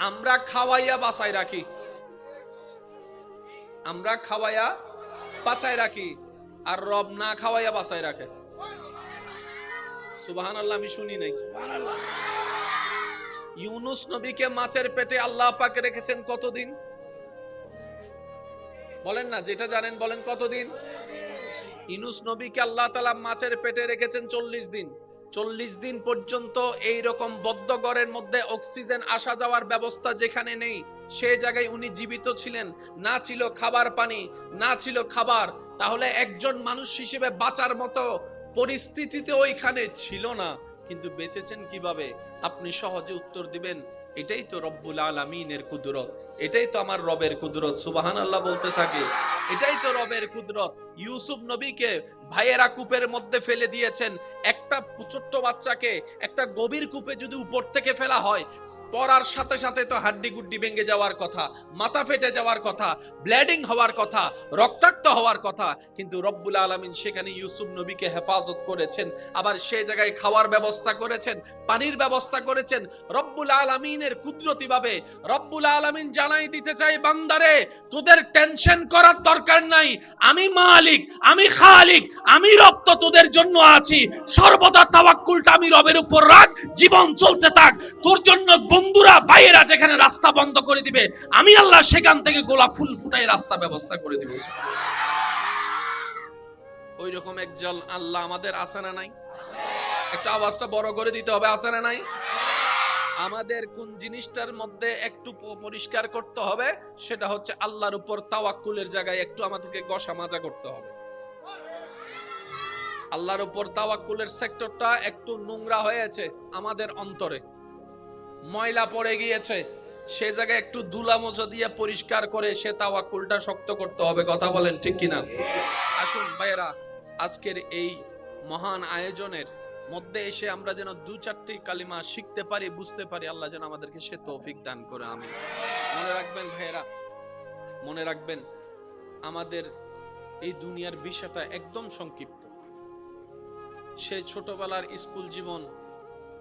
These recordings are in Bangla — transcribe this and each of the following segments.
আমরা খাওয়াইয়া বাঁচাই রাখি, আমরা খাওয়াইয়া বাঁচাই রাখি, আর রব না খাওয়াইয়া বাঁচাই রাখে। সুবহানাল্লাহ, আমি শুনি নাই। ইউনুস নবীকে মাছের পেটে আল্লাহ পাক রেখেছেন কতদিন বলেন না, যেটা জানেন বলেন কতদিন। ইউনুস নবীকে আল্লাহ তাআলা মাছের পেটে রেখেছেন 40 দিন। 40 দিন পর্যন্ত এই রকম বদ্ধ ঘরের মধ্যে অক্সিজেন আসা যাওয়ার ব্যবস্থা যেখানে নেই, সেই জায়গায় উনি জীবিত ছিলেন। না ছিল খাবার পানি, না ছিল খাবার, তাহলে একজন মানুষ হিসেবে বাঁচার মতো পরিস্থিতিতে ওইখানে ছিল না, কিন্তু বেঁচেছেন কিভাবে? আপনি সহজে উত্তর দিবেন, এটাই তো রব্বুল আলামিনের কুদরত, এটাই তো আমার রবের কুদরত। সুবহানাল্লাহ বলতে থাকে, এটাই তো রবের কুদরত। ইউসুফ নবীকে ভাইয়েরা কূপের মধ্যে ফেলে দিয়েছেন। একটা ছোট্ট বাচ্চাকে একটা গভীর কূপে যদি উপর থেকে ফেলা হয়, পড়ার সাথে সাথে তো হাড্ডি গুড্ডি ভেঙে যাওয়ার কথা, মাথা ফেটে যাওয়ার কথা, ব্লিডিং হওয়ার কথা, রক্তাক্ত হওয়ার কথা, কিন্তু রব্বুল আলামিন সেখানে ইউসুফ নবীকে হেফাজত করেছেন। আবার সেই জায়গায় খাওয়ার ব্যবস্থা করেছেন, পানির ব্যবস্থা করেছেন। রব্বুল আলামিনের কুদরতি ভাবে রব্বুল আলামিন জানাই দিতে চাই, বান্দারে তোদের টেনশন করার দরকার নাই, আমি মালিক, আমি খালিক, আমি রব তো তোদের জন্য আছি। সর্বদা তাওয়াক্কুলটা আমি রবের উপর রাখ, জীবন চলতে থাক। তোর জন্য বন্ধুরা ভাইয়েরা যেখানে রাস্তা বন্ধ করে দিবে, আমি আল্লাহ সেখান থেকে গোলাপ ফুল ফুটাই রাস্তা ব্যবস্থা করে দিব। ওই রকম একজন আল্লাহ আমাদের আছে না নাই? একটা আওয়াজটা বড় করে দিতে হবে, আছে না নাই? আমাদের কোন জিনিসটার মধ্যে একটু পরিষ্কার করতে হবে, সেটা হচ্ছে আল্লাহর উপর তাওয়াক্কুলের জায়গায় একটু আমাদেরকে গসা মাজা করতে হবে। আল্লাহর উপর তাওয়াক্কুলের সেক্টরটা একটু নোংরা হয়েছে আমাদের অন্তরে, ময়লা পড়ে গিয়েছে, সে জায়গায় একটু ধুলা মোছা দিয়ে পরিষ্কার করে সে তাওয়াক্কুলটা শক্ত করতে হবে। কথা বলেন ঠিক কিনা? আসুন ভাইয়েরা, আজকের এই মহান আয়োজনের মধ্যে এসে আমরা যেন 2-4টি কালিমা শিখতে পারি, বুঝতে পারি। আল্লাহ যেন আমাদেরকে সে তৌফিক দান করে, আমিন। মনে রাখবেন ভাইয়েরা, মনে রাখবেন, আমাদের এই দুনিয়ার বিষয়টা একদম সংক্ষিপ্ত। সেই ছোটবেলার স্কুল জীবন,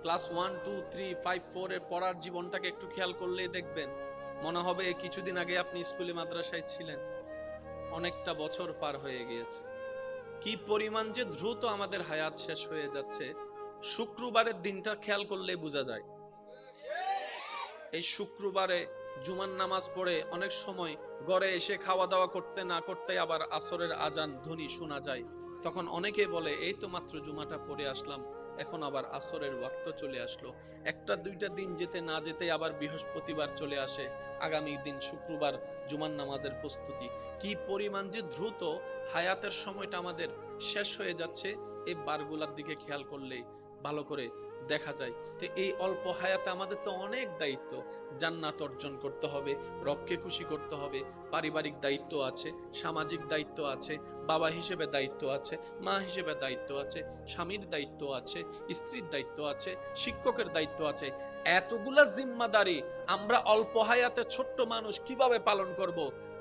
ক্লাস 1, 2, 3, 5, 4 এর পড়ার জীবনটাকে একটু খেয়াল করলেই দেখবেন, মনে হবে কিছুদিন আগে আপনি স্কুলে মাদ্রাসায় ছিলেন। অনেকটা বছর পার হয়ে গিয়েছে। কি পরিমাণ যে দ্রুত আমাদের হায়াত শেষ হয়ে যাচ্ছে, শুক্রবারের দিনটা খেয়াল করলে বোঝা যায়। এই শুক্রবারে জুমার নামাজ পড়ে অনেক সময় ঘরে এসে খাওয়া দাওয়া করতে না করতে আবার আসরের আজান ধ্বনি শোনা যায়। তখন অনেকে বলে, এই তো মাত্র জুমাটা পড়ে আসলাম, এখন আবার আসরের ওয়াক্ত চলে আসলো। 1-2টা দিন যেতে না যেতে আবার বৃহস্পতিবার চলে আসে, আগামী দিন শুক্রবার জুমার নামাজের প্রস্তুতি। কি পরিমাণ যে দ্রুত হায়াতের সময়টা আমাদের শেষ হয়ে যাচ্ছে, এই বারগুলার দিকে খেয়াল করলেই ভালো করে দেখা যায়। তো এই অল্প হায়াতে আমাদের তো অনেক দায়িত্ব। জান্নাত অর্জন করতে হবে, রবকে খুশি করতে হবে, পারিবারিক দায়িত্ব আছে, সামাজিক দায়িত্ব আছে, বাবা হিসেবে দায়িত্ব আছে, মা হিসেবে দায়িত্ব আছে, স্বামীর দায়িত্ব আছে, স্ত্রীর দায়িত্ব আছে, শিক্ষকের দায়িত্ব আছে। এতগুলা জিম্মাদারি আমরা অল্প হায়াতে ছোট্ট মানুষ কিভাবে পালন করব?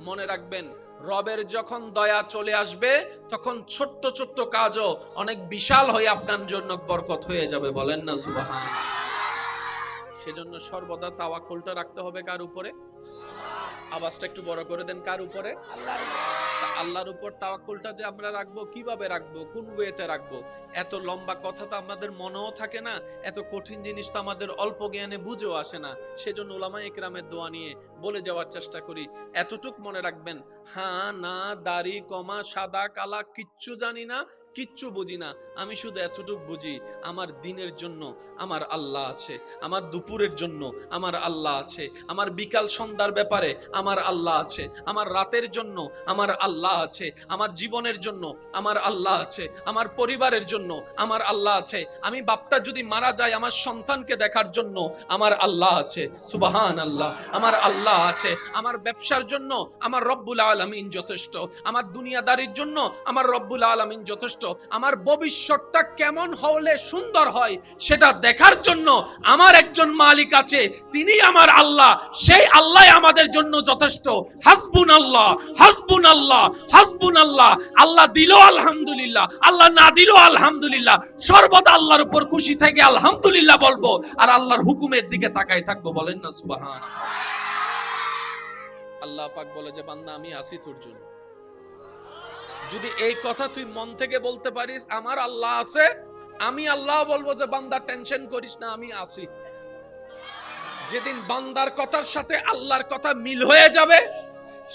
মনে রাখবেন, রবের যখন দয়া চলে আসবে, তখন ছোট্ট ছোট্ট কাজও অনেক বিশাল হয়ে আপনার জন্য বরকত হয়ে যাবে। বলেন না সুবহানাল্লাহ? সেজন্য সর্বদা তাওয়াক্কুলটা রাখতে হবে কার উপরে? আওয়াজটা একটু বড় করে দেন, কার উপরে? আল্লাহর উপর তাওয়াক্কুলটা যে আমরা রাখবো, কিভাবে রাখবো, কোন ওয়েতে রাখবো? এত লম্বা কথা তো আমাদের মনেও থাকে না, এত কঠিন জিনিস তো আমাদের অল্প জ্ঞানে বুঝেও আসে না। সেজন্য উলামা ইকরামের দোয়া নিয়ে বলে যাওয়ার চেষ্টা করি। এতটুক মনে রাখবেন, হ্যাঁ না দাড়ি কমা সাদা কালা কিচ্ছু জানি না, কিচ্ছু বুঝি না, আমি শুধু এতটুক বুঝি, আমার দিনের জন্য আমার আল্লাহ আছে, আমার দুপুরের জন্য আমার আল্লাহ আছে, আমার বিকাল সন্ধ্যার ব্যাপারে আমার আল্লাহ আছে, আমার রাতের জন্য আমার আল্লাহ আছে, আমার জীবনের জন্য আমার আল্লাহ আছে, আমার পরিবারের জন্য আমার আল্লাহ আছে, আমি বাপটা যদি মারা যায় আমার সন্তানকে দেখার জন্য আমার আল্লাহ আছে। সুবহানাল্লাহ, আমার আল্লাহ আছে, আমার ব্যবসার জন্য আমার রব্বুল আলামিন যথেষ্ট, আমার দুনিয়াদারির জন্য আমার রব্বুল আলামিন যথেষ্ট। যথেষ্ট। আমার ভবিষ্যৎটা কেমন হলে সুন্দর হয় সেটা দেখার জন্য আমার একজন মালিক আছে, তিনি আমার আল্লাহ। সেই আল্লাহ আমাদের জন্য যথেষ্ট। হাসবুনাল্লাহ, হাসবুনাল্লাহ, হাসবুনাল্লাহ। আল্লাহ দিল আলহামদুলিল্লাহ, আল্লাহ না দিল আলহামদুলিল্লাহ। সর্বদা আল্লাহর উপর খুশি থেকে আলহামদুলিল্লাহ বলবো, আর আল্লাহর হুকুমের দিকে তাকাই থাকবো। বলেন না সুবহানাল্লাহ। আল্লাহ পাক বলে যে বান্দা আমি আছি তোর জন্য। যদি এই কথা তুই মন থেকে বলতে পারিস আমার আল্লাহ আছে, আমি আল্লাহ বলবো যে বান্দা টেনশন করিস না, আমি আছি। যেদিন বান্দার কথার সাথে আল্লাহর কথা মিল হয়ে যাবে,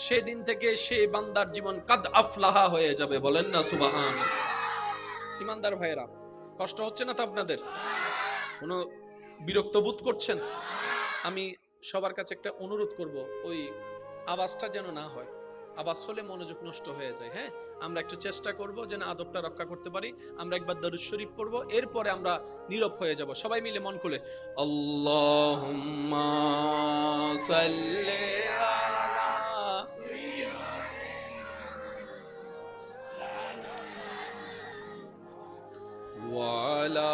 সেদিন থেকে সেই বান্দার জীবন কাদ আফলাহা হয়ে যাবে। বলেন না সুবহানাল্লাহ। ইমানদার ভাইরা, কষ্ট হচ্ছে না তো আপনাদের? কোনো বিরক্ত বোধ করছেন? আমি সবার কাছে একটা অনুরোধ করব, ওই আওয়াজটা যেন না হয়। আওয়াজ হলে মনোযোগ নষ্ট হয়ে যায়। হ্যাঁ, আমরা একটু চেষ্টা করব যেন আদবটা রক্ষা করতে পারি। আমরা একবার দরুদ শরীফ পড়ব, এরপরে আমরা নীরব হয়ে যাব। সবাই মিলে মন খুলে আল্লাহুম্মা সাল্লি আলা ওয়া আলা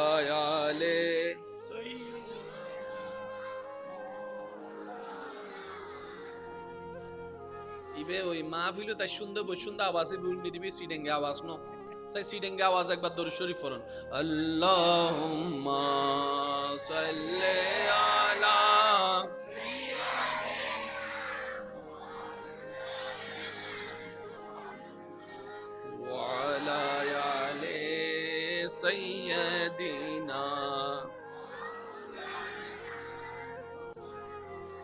আলি ইবে ওই মাহফিলে তাই সুন্দর সুন্দর আওয়াজে বুঝিয়ে দিবে সিডেঙ্গে আওয়াজ নো সেই সিডেঙ্গে আওয়াজ একবার দরুদ শরীফ পড়ুন। আল্লাহুম্মা সাল্লি আলা ওয়া আলা আলি সাইয়্যিদিনা।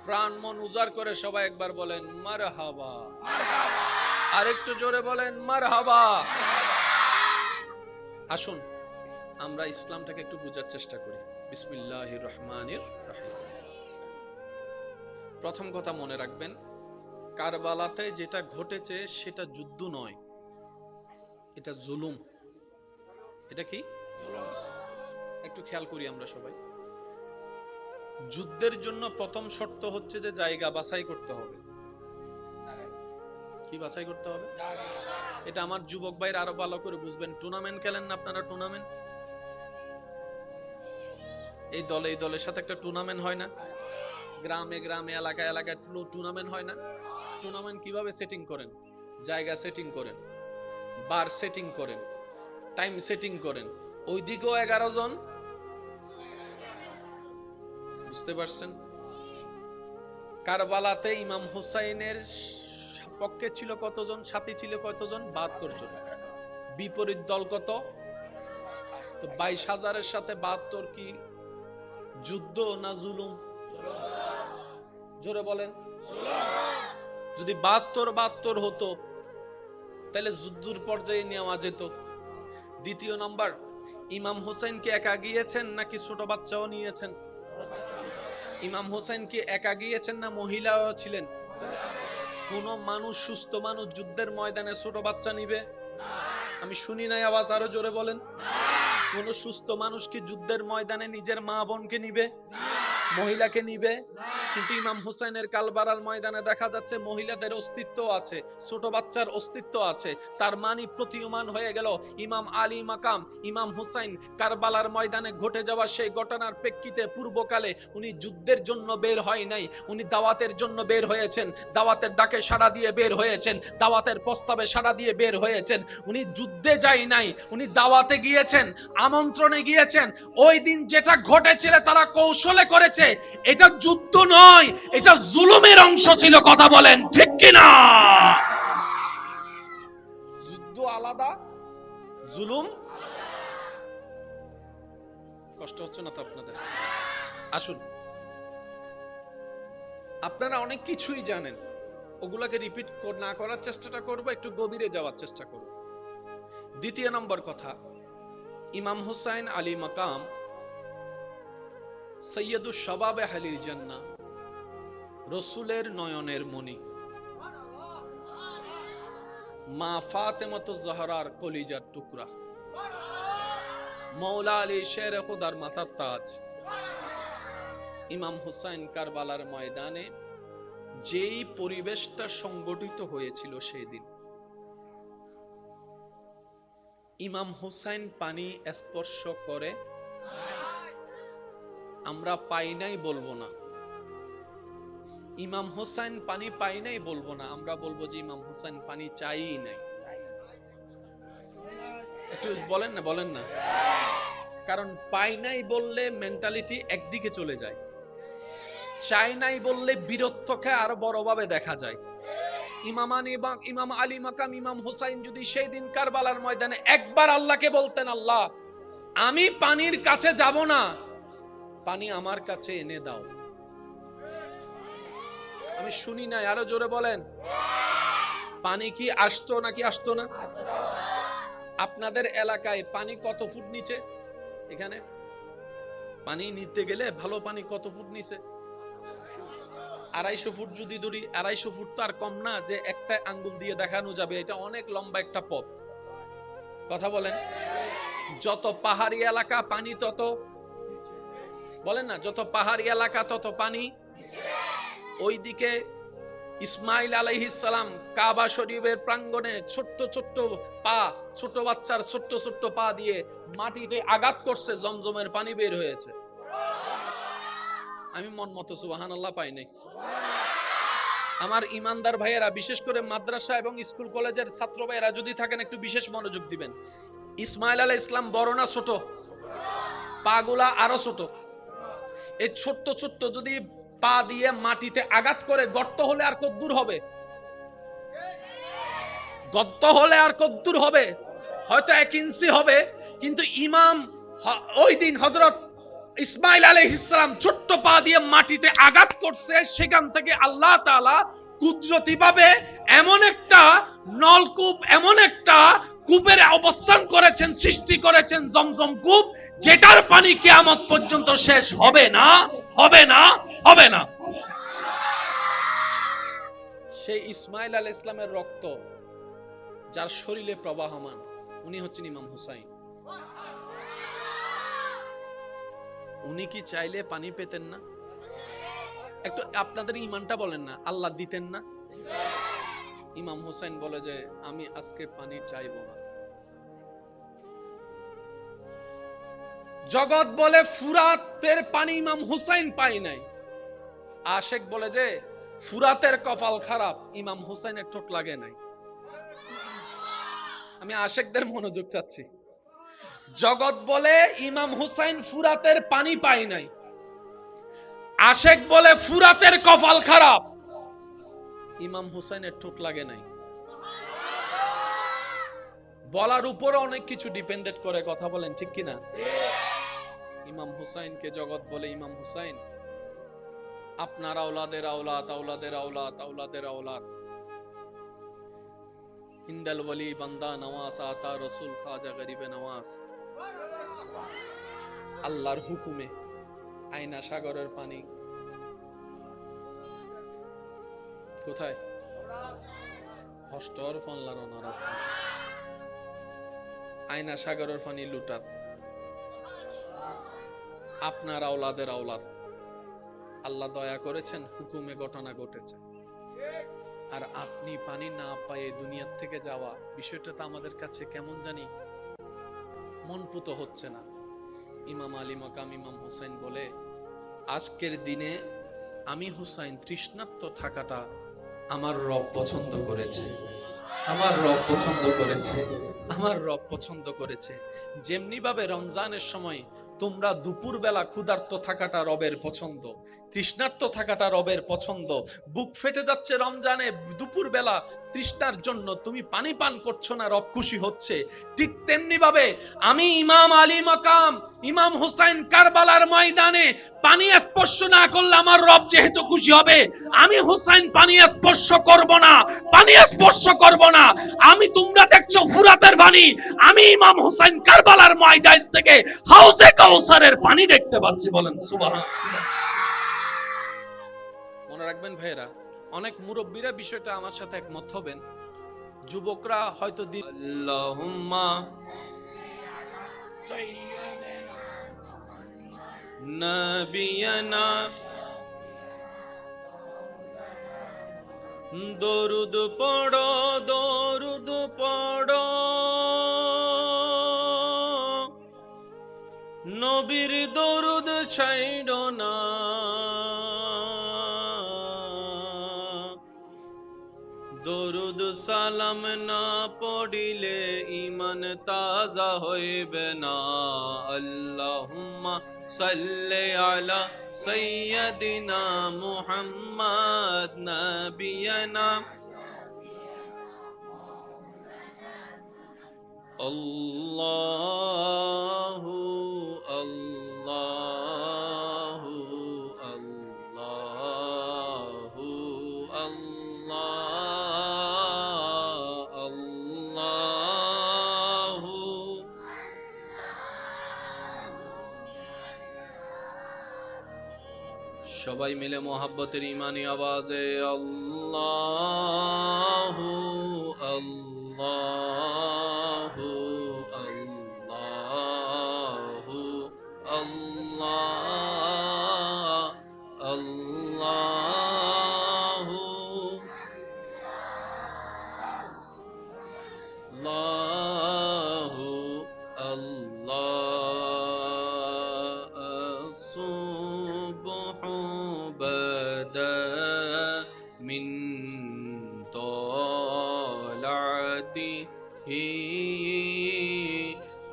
প্রাণ মন উজাড় করে সবাই একবার বলেন মারহাবা। আরেকটু জোরে বলেন মারহাবা। আসুন আমরা ইসলামটাকে একটু বোঝার চেষ্টা করি। বিসমিল্লাহির রহমানির রহিম। প্রথম কথা মনে রাখবেন, কারবালাতে যেটা ঘটেছে সেটা যুদ্ধ নয়, এটা জুলুম। এটা কি? একটু খেয়াল করি আমরা সবাই। যুদ্ধের জন্য প্রথম শর্ত হচ্ছে যে জায়গা বাছাই করতে হবে। কি বাছাই করতে হবে? এটা আমার যুবক ভাইরা আরো ভালো করে বুঝবেন। টুর্নামেন্ট খেলেন না আপনারা? টুর্নামেন্ট, এই দলে এই দলের সাথে একটা টুর্নামেন্ট হয় না? গ্রামে গ্রামে এলাকায় এলাকায় টুর্নামেন্ট হয় না? টুর্নামেন্ট কিভাবে সেটিং করেন? জায়গা সেটিং করেন, বার সেটিং করেন, টাইম সেটিং করেন। ওইদিকেও 11 জন, বুঝতে পারছেন? কারবালাতে ইমাম হুসাইনের পক্ষে ছিল কতজন? সাথী ছিল কতজন? 72 জন। বিপরীত দল কত? তো 22,000-এর সাথে 72 কি যুদ্ধ না জুলুম? জোরে বলেন। যদি 72 হতো তাহলে যুদ্ধের পর্যায়ে নেওয়া যেত। দ্বিতীয় নাম্বার, ইমাম হুসাইন কি একা গিয়েছেন নাকি ছোট বাচ্চাও নিয়েছেন? ইমাম হুসাইন কি একা গিয়েছেন না মহিলাও ছিলেন? কোন মানুষ, সুস্থ মানুষ যুদ্ধের ময়দানে ছোট বাচ্চা নিবে? আমি শুনি নাই, আওয়াজ আরো জোরে বলেন। কোন সুস্থ মানুষ কি যুদ্ধের ময়দানে নিজের মা বোনকে নিবে? মহিলাকে নিবে? কিন্তু ইমাম হুসাইনের কারবালার ময়দানে দেখা যাচ্ছে মহিলাদের অস্তিত্ব আছে, ছোট বাচ্চার অস্তিত্ব আছে। তার মানে প্রতীয়মান হয়ে গেল ইমাম আলী মাকাম, ইমাম হুসাইন কারবালার ময়দানে ঘটে যাওয়া সেই ঘটনার প্রেক্ষিতে পূর্বকালে উনি যুদ্ধের জন্য বের হয় নাই, উনি দাওয়াতের জন্য বের হয়েছেন। দাওয়াতের ডাকে সাড়া দিয়ে বের হয়েছেন, দাওয়াতের প্রস্তাবে সাড়া দিয়ে বের হয়েছেন। উনি যুদ্ধে যায় নাই, উনি দাওয়াতে গিয়েছেন, আমন্ত্রণে গিয়েছেন। ওই দিন যেটা ঘটেছিল তারা কৌশলে করেছে, এটা যুদ্ধ নয়, এটা জুলুমের অংশ ছিল। কথা বলেন ঠিক কিনা? যুদ্ধ আলাদা, জুলুম। কষ্ট হচ্ছে না তো আপনাদের? আসুন, আপনারা অনেক কিছুই জানেন, ওগুলাকে রিপিট না করার চেষ্টাটা করব, একটু গভীরে যাওয়ার চেষ্টা করব। দ্বিতীয় নম্বর কথা, ইমাম হুসাইন আলী মাকাম সৈয়দুশ শাবাবে আহলিল জান্নাহ, রসুলের নয়নের মণি, মা ফাতেমাতুজ জাহরার কলিজার টুকরা, মৌলা আলী শেরে খুদার মাথার তাজ। ইমাম হুসাইন কারবালার ময়দানে যেই পরিবেশটা সংগঠিত হয়েছিল সেই দিন, ইমাম হুসাইন পানি স্পর্শ করে, আমরা পাই নাই বলবো না। ইমাম হুসাইন পানি পাই নাই বলবো না, আমরা বলবো যে ইমাম হুসাইন পানি চাই নাই। একটু বলেন না, বলেন না। কারণ পাই নাই বললে মেন্টালিটি একদিকে চলে যায়, চাই নাই বললে বীরত্বকে আরো বড়ভাবে দেখা যায়। ইমাম আলী মাকাম ইমাম হুসাইন যদি সেই দিন কারবালার ময়দানে একবার আল্লাহকে বলতেন, আল্লাহ আমি পানির কাছে যাব না, পানি আমার কাছে এনে দাও। আমি শুনি নাই, আরো জোরে বলেন। পানি কি আসতো নাকি আসতো না? আপনাদের এলাকায় পানি কত ফুট নিচে? এখানে পানি নিতে গেলে ভালো পানি কত ফুট নিচে? 250 ফুট যদি ধরি, 250 ফুট তো আর কম না যে একটা আঙ্গুল দিয়ে দেখানো যাবে, এটা অনেক লম্বা একটা পথ। কথা বলেন। যত পাহাড়ি এলাকা পানি তত, বলেন না, যত পাহাড়ি এলাকা তত পানি। ওইদিকে ইসমাইল আলাইহিস সালাম কাবা শরীফের প্রাঙ্গণে ছোট্ট ছোট্ট পা, ছোট বাচ্চার ছোট্ট ছোট্ট পা দিয়ে মাটিতে আঘাত করছে, জমজমের পানি বের হয়েছে। আমি মন মতো সুবহানাল্লাহ পাই নাই। আমার ইমানদার ভাইয়েরা, বিশেষ করে মাদ্রাসা এবং স্কুল কলেজের ছাত্র ভাইয়েরা যদি থাকেন একটু বিশেষ মনোযোগ দিবেন। ইসমাইল আলাইহিস ইসলাম বড় না ছোট? পাগুলা আরো ছোট। এই ছোট্ট ছোট্ট যদি পা দিয়ে মাটিতে আঘাত করে, গর্ত হলে আর কতদূর হবে? গর্ত হলে আর কতদূর হবে? হয়তো 1 ইঞ্চি হবে। কিন্তু ইমাম ওই দিন হযরত ইসমাইল আলাইহিস সালাম ছোট্ট পা দিয়ে মাটিতে আঘাত করছে, সেখান থেকে আল্লাহ তাআলা কুদরতিভাবে এমন একটা নলকূপ, এমন একটা কূপের অবস্থান করেছেন, সৃষ্টি করেছেন, জমজম কূপ, যেটার পানি কিয়ামত পর্যন্ত শেষ হবে না, হবে না, হবে না। সেই ইসমাইল আলাইহিস ইসলামের রক্ত যার শরীরে প্রবাহমান, উনি হচ্ছেন ইমাম হুসাইন। উনি কি চাইলে পানি পেতেন না? একটু আপনাদের ইমানটা বলেন না, আল্লাহ দিতেন না? ইমাম হুসাইন বলে যে আমি আজকে পানি চাইবো না। জগৎ বলে ফুরাতের পানি ইমাম হুসাইন পায় নাই। আশেক বলে যে ফুরাতের কপাল খারাপ, ইমাম হুসাইনের ঠোঁট লাগে নাই। আমি আশেকদের মনোযোগ চাচ্ছি। জগৎ বলে ইমাম হুসাইন ফুরাতের পানি পায় নাই, আশেক বলে ফুরাতের কপাল খারাপ, ইমাম হুসাইনের ঠোঁট লাগে নাই। বলার উপরে অনেক কিছু ডিপেন্ডেন্ট করে, কথা বলেন ঠিক কিনা? ইমাম হুসাইনকে জগৎ বলে ইমাম হুসাইন আপনার আওলাদের আওলাদ, আওলাদের আওলাদ, আওলাদের আওলাদ। হিন্দাল ওয়ালি বান্দা নওয়াজ আতা রসুল খাজা গরিবে নওয়াজ। আল্লাহর হুকুমে আয়না সাগরের পানি কোথায়? হস্টর ফনলার অনারত আয়না সাগরের পানি লুটাত। আপনার আওলাদের আওলাদ, আল্লাহ দয়া করেছেন, হুকুমে ঘটনা ঘটেছে। আর আপনি পানি না পায়ে দুনিয়ার থেকে যাওয়া, বিষয়টা তো আমাদের কাছে কেমন জানি মনপুত হচ্ছে না। ইমাম আলী মাকাম ইমাম হুসাইন বলে আজকের দিনে আমি হুসাইন তৃষ্ণার্ত থাকাটা আমার রব পছন্দ করেছে, আমার রব পছন্দ করেছে, আমার রব পছন্দ করেছে। যেমনি ভাবে রমজানের সময় তোমরা দুপুর বেলা ক্ষুধার্ত থাকাটা রবের পছন্দ, তৃষ্ণার্ত থাকাটা রবের পছন্দ। বুক ফেটে যাচ্ছে রমজানে, দুপুর বেলা তৃষ্ণার জন্য তুমি পানি পান করছো না, রব খুশি হচ্ছে। ঠিক তেমনি ভাবে আমি ইমাম আলী মাকাম ইমাম হুসাইন কারবালার ময়দানে পানি স্পর্শ না করলে আমার রব যেহেতু খুশি হবে, আমি হুসাইন পানি স্পর্শ করব না, পানি স্পর্শ করব না। আমি, তোমরা দেখছো ফুরাতের পানি, আমি ইমাম হুসাইন কারবালার ময়দান থেকে হাউজে কাউসারের পানি দেখতে পাচ্ছি। বলেন সুবহানাল্লাহ। মনে রাখবেন ভাইয়েরা, অনেক মুরব্বীরা বিষয়টা আমার সাথে একমত হবেন। যুবকরা হয়তো আল্লাহুম্মা নবিয়ানা দরুদ পড়ো, দরুদ পড়ো। ছাইড়ো না, দরুদ সালাম না পড়িলে ঈমান তাজা হইবে না। আল্লাহুম্মা সাল্লি আলা সাইয়্যিদিনা মুহাম্মাদ নাবিয়ানা। আল্লাহু আল্লাহু আল্লাহু আল্লাহ আল্লাহু। সবাই মিলে মোহাব্বতের ঈমানি আওয়াজে আল্লাহু আল্লাহু আল্লাহু আল্লাহ আল্লাহু আল্লাহু আল্লাহ। আসুবহু বাদা মিন طلعته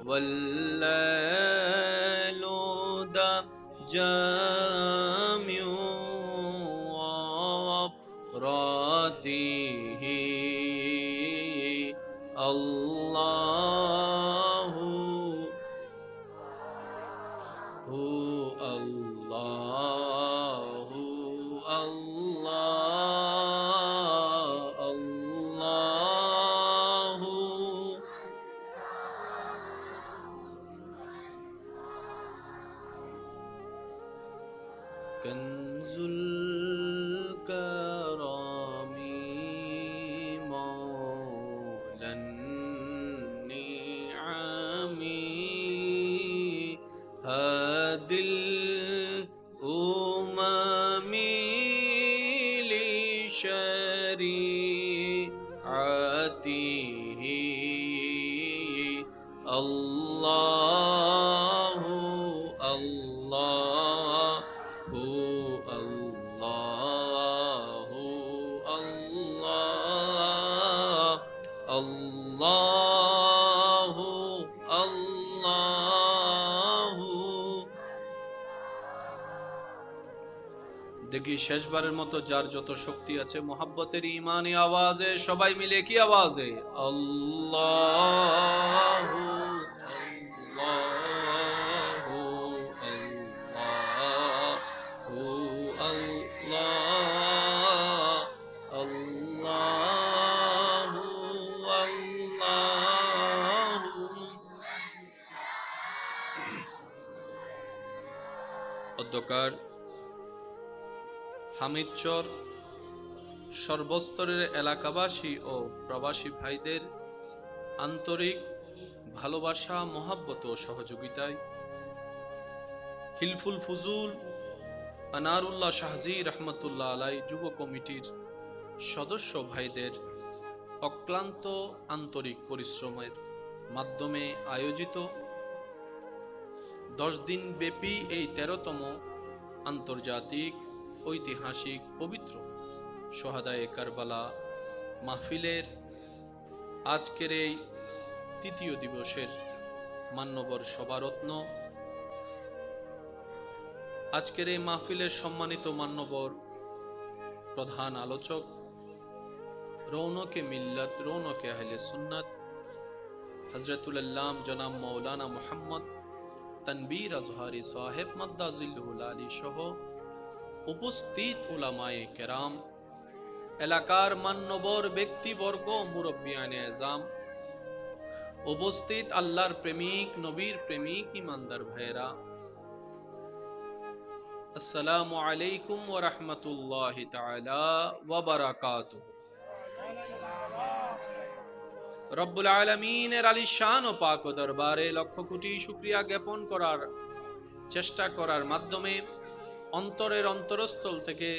والليل جامع وفراته الله الله الله الله। كنز الكرام مولى النعم هادي الأمم لشريعته الله الله الله الله الله الله। দেখি শেষবারের মতো যার যত শক্তি আছে মোহাব্বতের ঈমানি আওয়াজে সবাই মিলে কি আওয়াজে আল্লাহু আল্লাহু আল্লাহু আল্লাহু আল্লাহু। অধ্যকার হামিদচর সর্বস্তরের এলাকাবাসী ও প্রবাসী ভাইদের আন্তরিক ভালোবাসা, মহাব্বত ও সহযোগিতায় হিলফুল ফুজুল আনারুল্লাহ শাহজি রহমতুল্লাহ আলাই যুব কমিটির সদস্য ভাইদের অক্লান্ত আন্তরিক পরিশ্রমের মাধ্যমে আয়োজিত 10 দিন ব্যাপী এই 13তম আন্তর্জাতিক ঐতিহাসিক পবিত্র সোহাদায়ে কারবালা মাহফিলের আজকের এই তৃতীয় দিবসের মান্যবর সভারত্ন, আজকের এই মাহফিলের সম্মানিত মান্যবর প্রধান আলোচক, রৌনকে মিল্লাত, রৌনকে আহলে সুন্নাত, হযরতুল আল্লাম জনাব মাওলানা মুহাম্মদ তানবীর আজহারি সাহেব মাদ্দাজিল্লুহুল আলী সহ উপস্থিত উলামায়ে কেরাম, এলাকার মান্যবর ব্যক্তিবর্গ, মুরব্বিয়ানে আযম, উপস্থিত আল্লাহর প্রেমিক, নবীর প্রেমিক ইমানদার ভাইয়েরা, আসসালামু আলাইকুম ওয়া রাহমাতুল্লাহি তাআলা ওয়া বারাকাতুহু। রব্বুল আলামিনের আলিশান ও পাক দরবারে লক্ষ কোটি শুকরিয়া জ্ঞাপন করার চেষ্টা করার মাধ্যমে অন্তরের অন্তরস্থল থেকে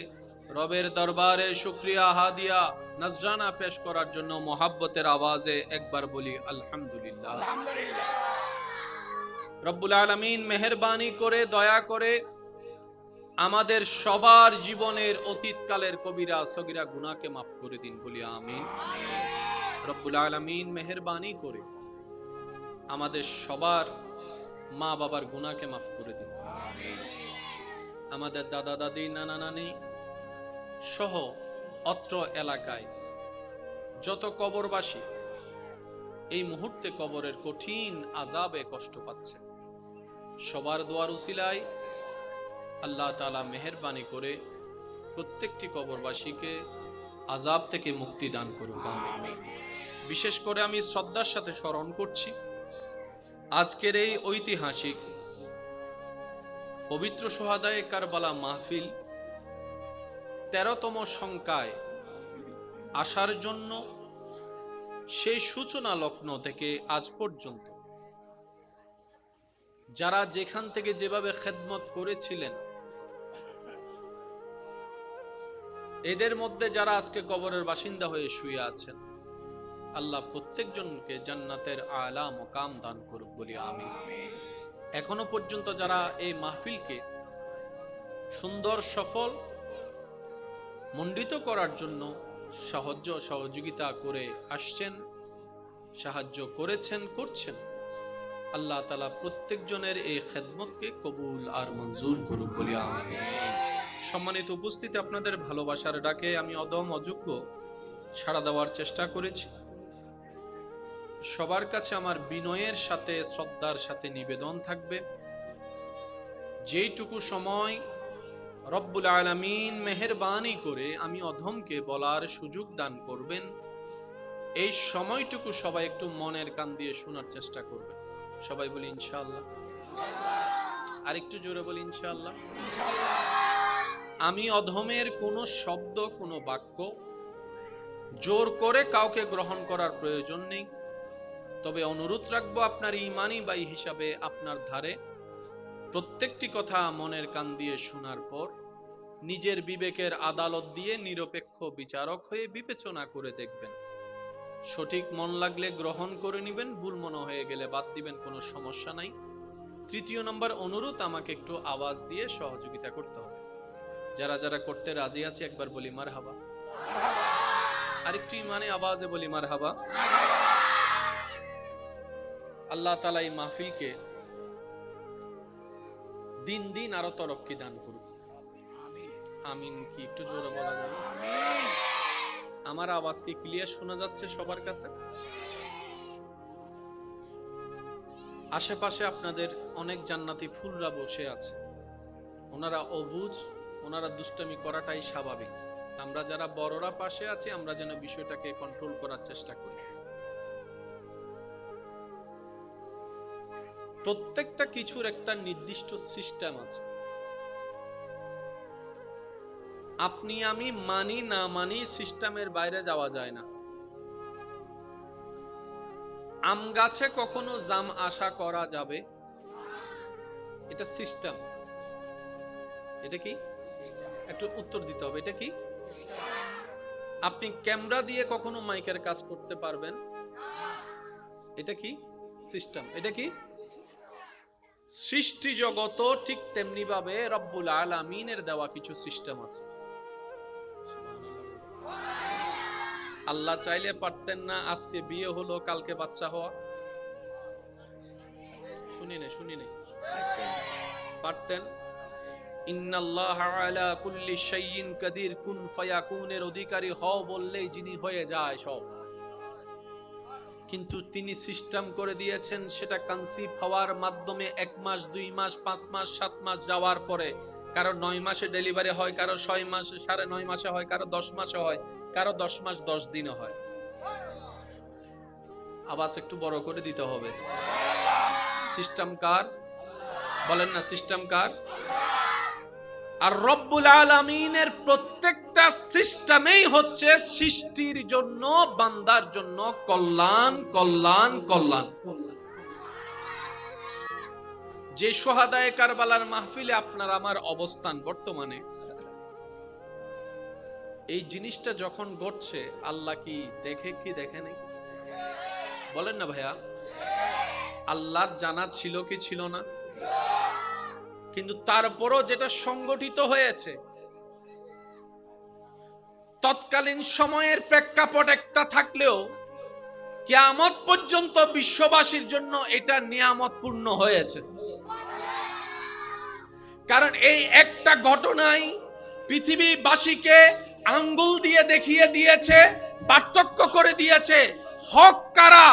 রবের দরবারে শুকরিয়া হাদিয়া নজরানা পেশ করার জন্য মোহাব্বতের আওয়াজে একবার বলি আলহামদুলিল্লাহ। রব্বুল আলামিন মেহেরবানি করে, দয়া করে আমাদের সবার জীবনের অতীতকালের কবিরা সগীরা গুনাহকে মাফ করে দিন, বলি আমিন। রব্বুল আলামিন মেহেরবানি করে আমাদের সবার মা বাবার গুনাহকে মাফ করে দিন। আমাদের দাদা দাদি নানা নানি সহ অত্র এলাকায় যত কবরবাসী এই মুহূর্তে কবরের কঠিন আযাবে কষ্ট পাচ্ছে, সবার দোয়ার উসিলায় আল্লাহ তাআলা মেহেরবানি করে প্রত্যেকটি কবরবাসীকে আযাব থেকে মুক্তি দান করুক, আমিন। বিশেষ করে আমি শ্রদ্ধার সাথে স্মরণ করছি আজকের এই ঐতিহাসিক পবিত্র সোহাদায়ে কারবালা মাহফিল 13তম সংখ্যায় আসার জন্য সেই সূচনা লগ্ন থেকে আজ পর্যন্ত যারা যেখান থেকে যেভাবে খেদমত করেছিলেন, এদের মধ্যে যারা আজকে কবরের বাসিন্দা হয়ে শুয়ে আছেন, আল্লাহ প্রত্যেকজনকে জান্নাতের আলা মুকাম দান করুক, বলি আমিন। এখনো পর্যন্ত যারা এই মাহফিলকে সুন্দর সফল মণ্ডিত করার জন্য সহযোগিতা করে আসছেন, সাহায্য করেছেন, করছেন, আল্লাহ তাআলা প্রত্যেকজনের এই খেদমতকে কবুল আর মঞ্জুর করুক, বলি আমিন। সম্মানিত উপস্থিতি, আপনাদের ভালোবাসার ডাকে আমি অদম অযোগ্য সাড়া দেওয়ার চেষ্টা করেছি। সবার কাছে আমার বিনয়ের সাথে শ্রদ্ধার সাথে নিবেদন থাকবে, যেইটুকু সময় রব্বুল আলামিন মেহেরবানি করে আমি অধমকে বলার সুযোগ দান করবেন, এই সময়টুকু সবাই একটু মনের কান দিয়ে শোনার চেষ্টা করবেন। সবাই বলি ইনশাআল্লাহ। আর একটু জোরে বলি ইনশাআল্লাহ। আমি অধমের কোনো শব্দ, কোনো বাক্য জোর করে কাউকে গ্রহণ করার প্রয়োজন নেই, তবে অনুরোধ রাখবো আপনার ঈমানি ভাই হিসাবে আপনার ধারে প্রত্যেকটি কথা মনের কান দিয়ে শোনার পর নিজের বিবেকের আদালত দিয়ে নিরপেক্ষ বিচারক হয়ে বিবেচনা করে দেখবেন। সঠিক মন লাগলে গ্রহণ করে নেবেন, ভুল মনে হয়ে গেলে বাদ দিবেন, কোনো সমস্যা নাই। তৃতীয় নম্বর অনুরোধ, আমাকে একটু আওয়াজ দিয়ে সহযোগিতা করতে হবে। যারা যারা করতে রাজি আছে একবার বলি মারহাবা। আরেকটু ইমানে আওয়াজে বলি মারহাবা। আল্লাহ তাআলা এই মাহফিলকে দিন দিন আরো তরক্কি দান করুক, আমিন। কি একটু জোরে বলা যাবে? আমার আওয়াজ কি ক্লিয়ার শোনা যাচ্ছে সবার কাছে? আশেপাশে আপনাদের অনেক জান্নাতি ফুলরা বসে আছে, ওনারা অবুঝ, ওনারা দুষ্টামি করাটাই স্বাভাবিক। আমরা যারা বড়রা পাশে আছি, আমরা যেন বিষয়টাকে কন্ট্রোল করার চেষ্টা করি। প্রত্যেকটা কিছুর একটা নির্দিষ্ট সিস্টেম আছে। আপনি আমি মানি না মানি, সিস্টেমের বাইরে যাওয়া যায় না। আম গাছে কখনো জাম আশা করা যাবে? এটা সিস্টেম। এটা কি? একটু উত্তর দিতে হবে, এটা কি? আপনি ক্যামেরা দিয়ে কখনো মাইকের কাজ করতে পারবেন? এটা কি? সিস্টেম। এটা কি? সৃষ্টি জগত ঠিক তেমনি ভাবে রব্বুল আলামিনের দেওয়া কিছু সিস্টেম আছে। আল্লাহ চাইলে পারতেন না আজকে বিয়ে হলো কালকে বাচ্চা হওয়া? শুনি নে পারতেন। ইন্নাল্লাহা আলা কুল্লি শাইইন কাদির, কুন ফায়াকুনের অধিকারী হও বললেই যিনি হয়ে যায় সব। কিন্তু তিনি সিস্টেম করে দিয়েছেন, সেটা কনসিভ হওয়ার মাধ্যমে 1 মাস 2 মাস 5 মাস 7 মাস যাওয়ার পরে কারো 9 মাসে ডেলিভারি হয়, কারো 6 মাসে 9.5 মাসে হয়, কারো 10 মাসে হয়, কারো 10 মাস 10 দিনে হয়। আওয়াজ একটু বড় করে দিতে হবে। সিস্টেম কার? বলেন না, সিস্টেম কার? আর রব্বুল আলামিনের প্রত্যেকটা সিস্টেমেই হচ্ছে সৃষ্টির জন্য, বান্দার জন্য কল্যাণ কল্যাণ কল্যাণ। যে সোহাদায়ে কারবালার মাহফিলে আপনার আমার অবস্থান বর্তমানে, এই জিনিসটা যখন ঘটছে আল্লাহ কি দেখে কি দেখে নাই? বলেন না ভাইয়া, আল্লাহর জানা ছিল কি ছিল না? কিন্তু তারপরও যেটা সংগঠিত হয়েছে, তৎকালীন সময়ের প্রেক্ষাপট একটা থাকলেও কিয়ামত পর্যন্ত বিশ্ববাসীর জন্য এটা নিয়ামতপূর্ণ হয়েছে। কারণ এই একটা ঘটনাই পৃথিবীবাসীকে আঙ্গুল দিয়ে দেখিয়ে দিয়েছে, পার্থক্য করে দিয়েছে হক কারা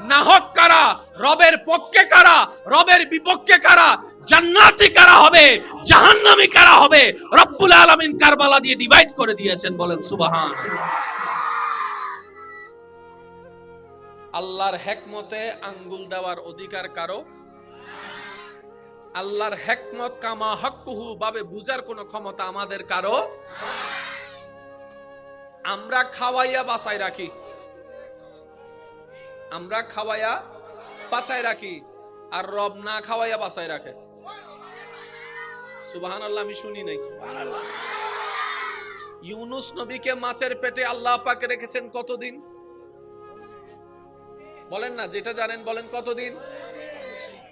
না হক কারা, রবের পক্ষে কারা রবের বিপক্ষে কারা, জান্নাতি কারা হবে জাহান্নামী কারা হবে। রব্বুল আলামিন কারবালা দিয়ে ডিভাইড করে দিয়েছেন, বলেন সুবহানাল্লাহ। আল্লাহর হিকমতে আঙ্গুল দেওয়ার অধিকার কারো, আল্লাহর হিকমত কামা হকুহু ভাবে বুঝার কোন ক্ষমতা আমাদের কারো। আমরা খাওয়াইয়া বাঁচাই রাখি, আমরা খাওয়াইয়া বাঁচাই রাখি, আর রব না খাওয়াইয়া বাঁচাই রাখে। সুবহানাল্লাহ, আমি শুনি নাই। ইউনুস নবীকে মাছের পেটে আল্লাহ পাক রেখেছেন কতদিন বলেন না, যেটা জানেন বলেন কতদিন।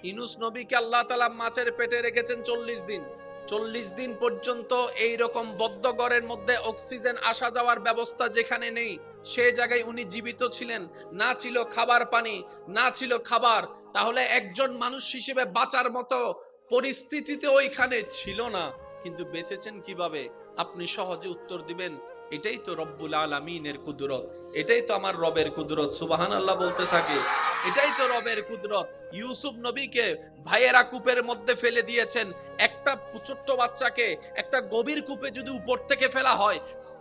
ইউনুস নবীকে আল্লাহ তাআলা মাছের পেটে রেখেছেন 40 দিন। 40 দিন পর্যন্ত এই রকম বদ্ধ ঘরের মধ্যে অক্সিজেন আসা যাওয়ার ব্যবস্থা যেখানে নেই, সেই জায়গায় উনি জীবিত ছিলেন। না ছিল খাবার পানি, না ছিল খাবার, তাহলে একজন মানুষ হিসেবে বাঁচার মতো পরিস্থিতিতে ওইখানে ছিল না, কিন্তু বেঁচেছেন কিভাবে? আপনি সহজে উত্তর দিবেন, এটাই তো রব্বুল আলামিনের কুদরত, এটাই তো আমার রবের কুদরত। সুবহানাল্লাহ বলতে থাকে, এটাই তো রবের কুদরত। ইউসুফ নবীকে ভাইয়েরা কূপের মধ্যে ফেলে দিয়েছেন। একটা ছোট্ট বাচ্চাকে একটা গভীর কূপে যদি উপর থেকে ফেলা হয়,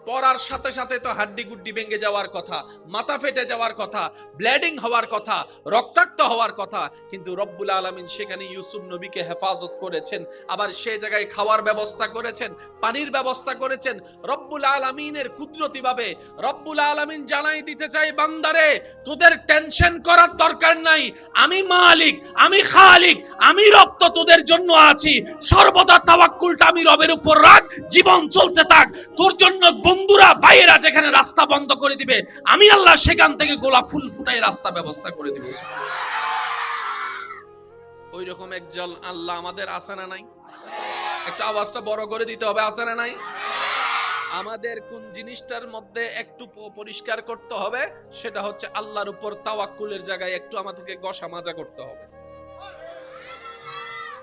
পড়ার সাথে সাথে তো হাড্ডি গুড্ডি ভেঙে যাওয়ার কথা, মাথা ফেটে যাওয়ার কথা, ব্লিডিং হওয়ার কথা, রক্তাক্ত হওয়ার কথা, কিন্তু রব্বুল আলামিন সেখানে ইউসুফ নবীকে হেফাজত করেছেন। আবার সেই জায়গায় খাওয়ার ব্যবস্থা করেছেন, পানির ব্যবস্থা করেছেন রব্বুল আলামিনের কুদরতি ভাবে। রব্বুল আলামিন জানাই দিতে চাই, বান্দারে তোদের টেনশন করার দরকার নাই, আমি মালিক, আমি খালিক, আমি রব তো তোদের জন্য আছি। সর্বদা তাওয়াক্কুলটা আমি রবের উপর রাখ, জীবন চলতে থাক। তোর জন্য বন্ধুরা ভাইয়েরা যেখানে রাস্তা বন্ধ করে দিবে, আমি আল্লাহ সেখান থেকে গোলাপ ফুল ফুটাই রাস্তা ব্যবস্থা করে দিব। ওই রকম একজন আল্লাহ আমাদের আছে না নাই? একটা আওয়াজটা বড় করে দিতে হবে, আছে না নাই? আমাদের কোন জিনিসটার মধ্যে একটু পরিষ্কার করতে হবে, সেটা হচ্ছে আল্লাহর উপর তাওয়াক্কুলের জায়গায় একটু আমাদেরকে গসা মাজা করতে হবে।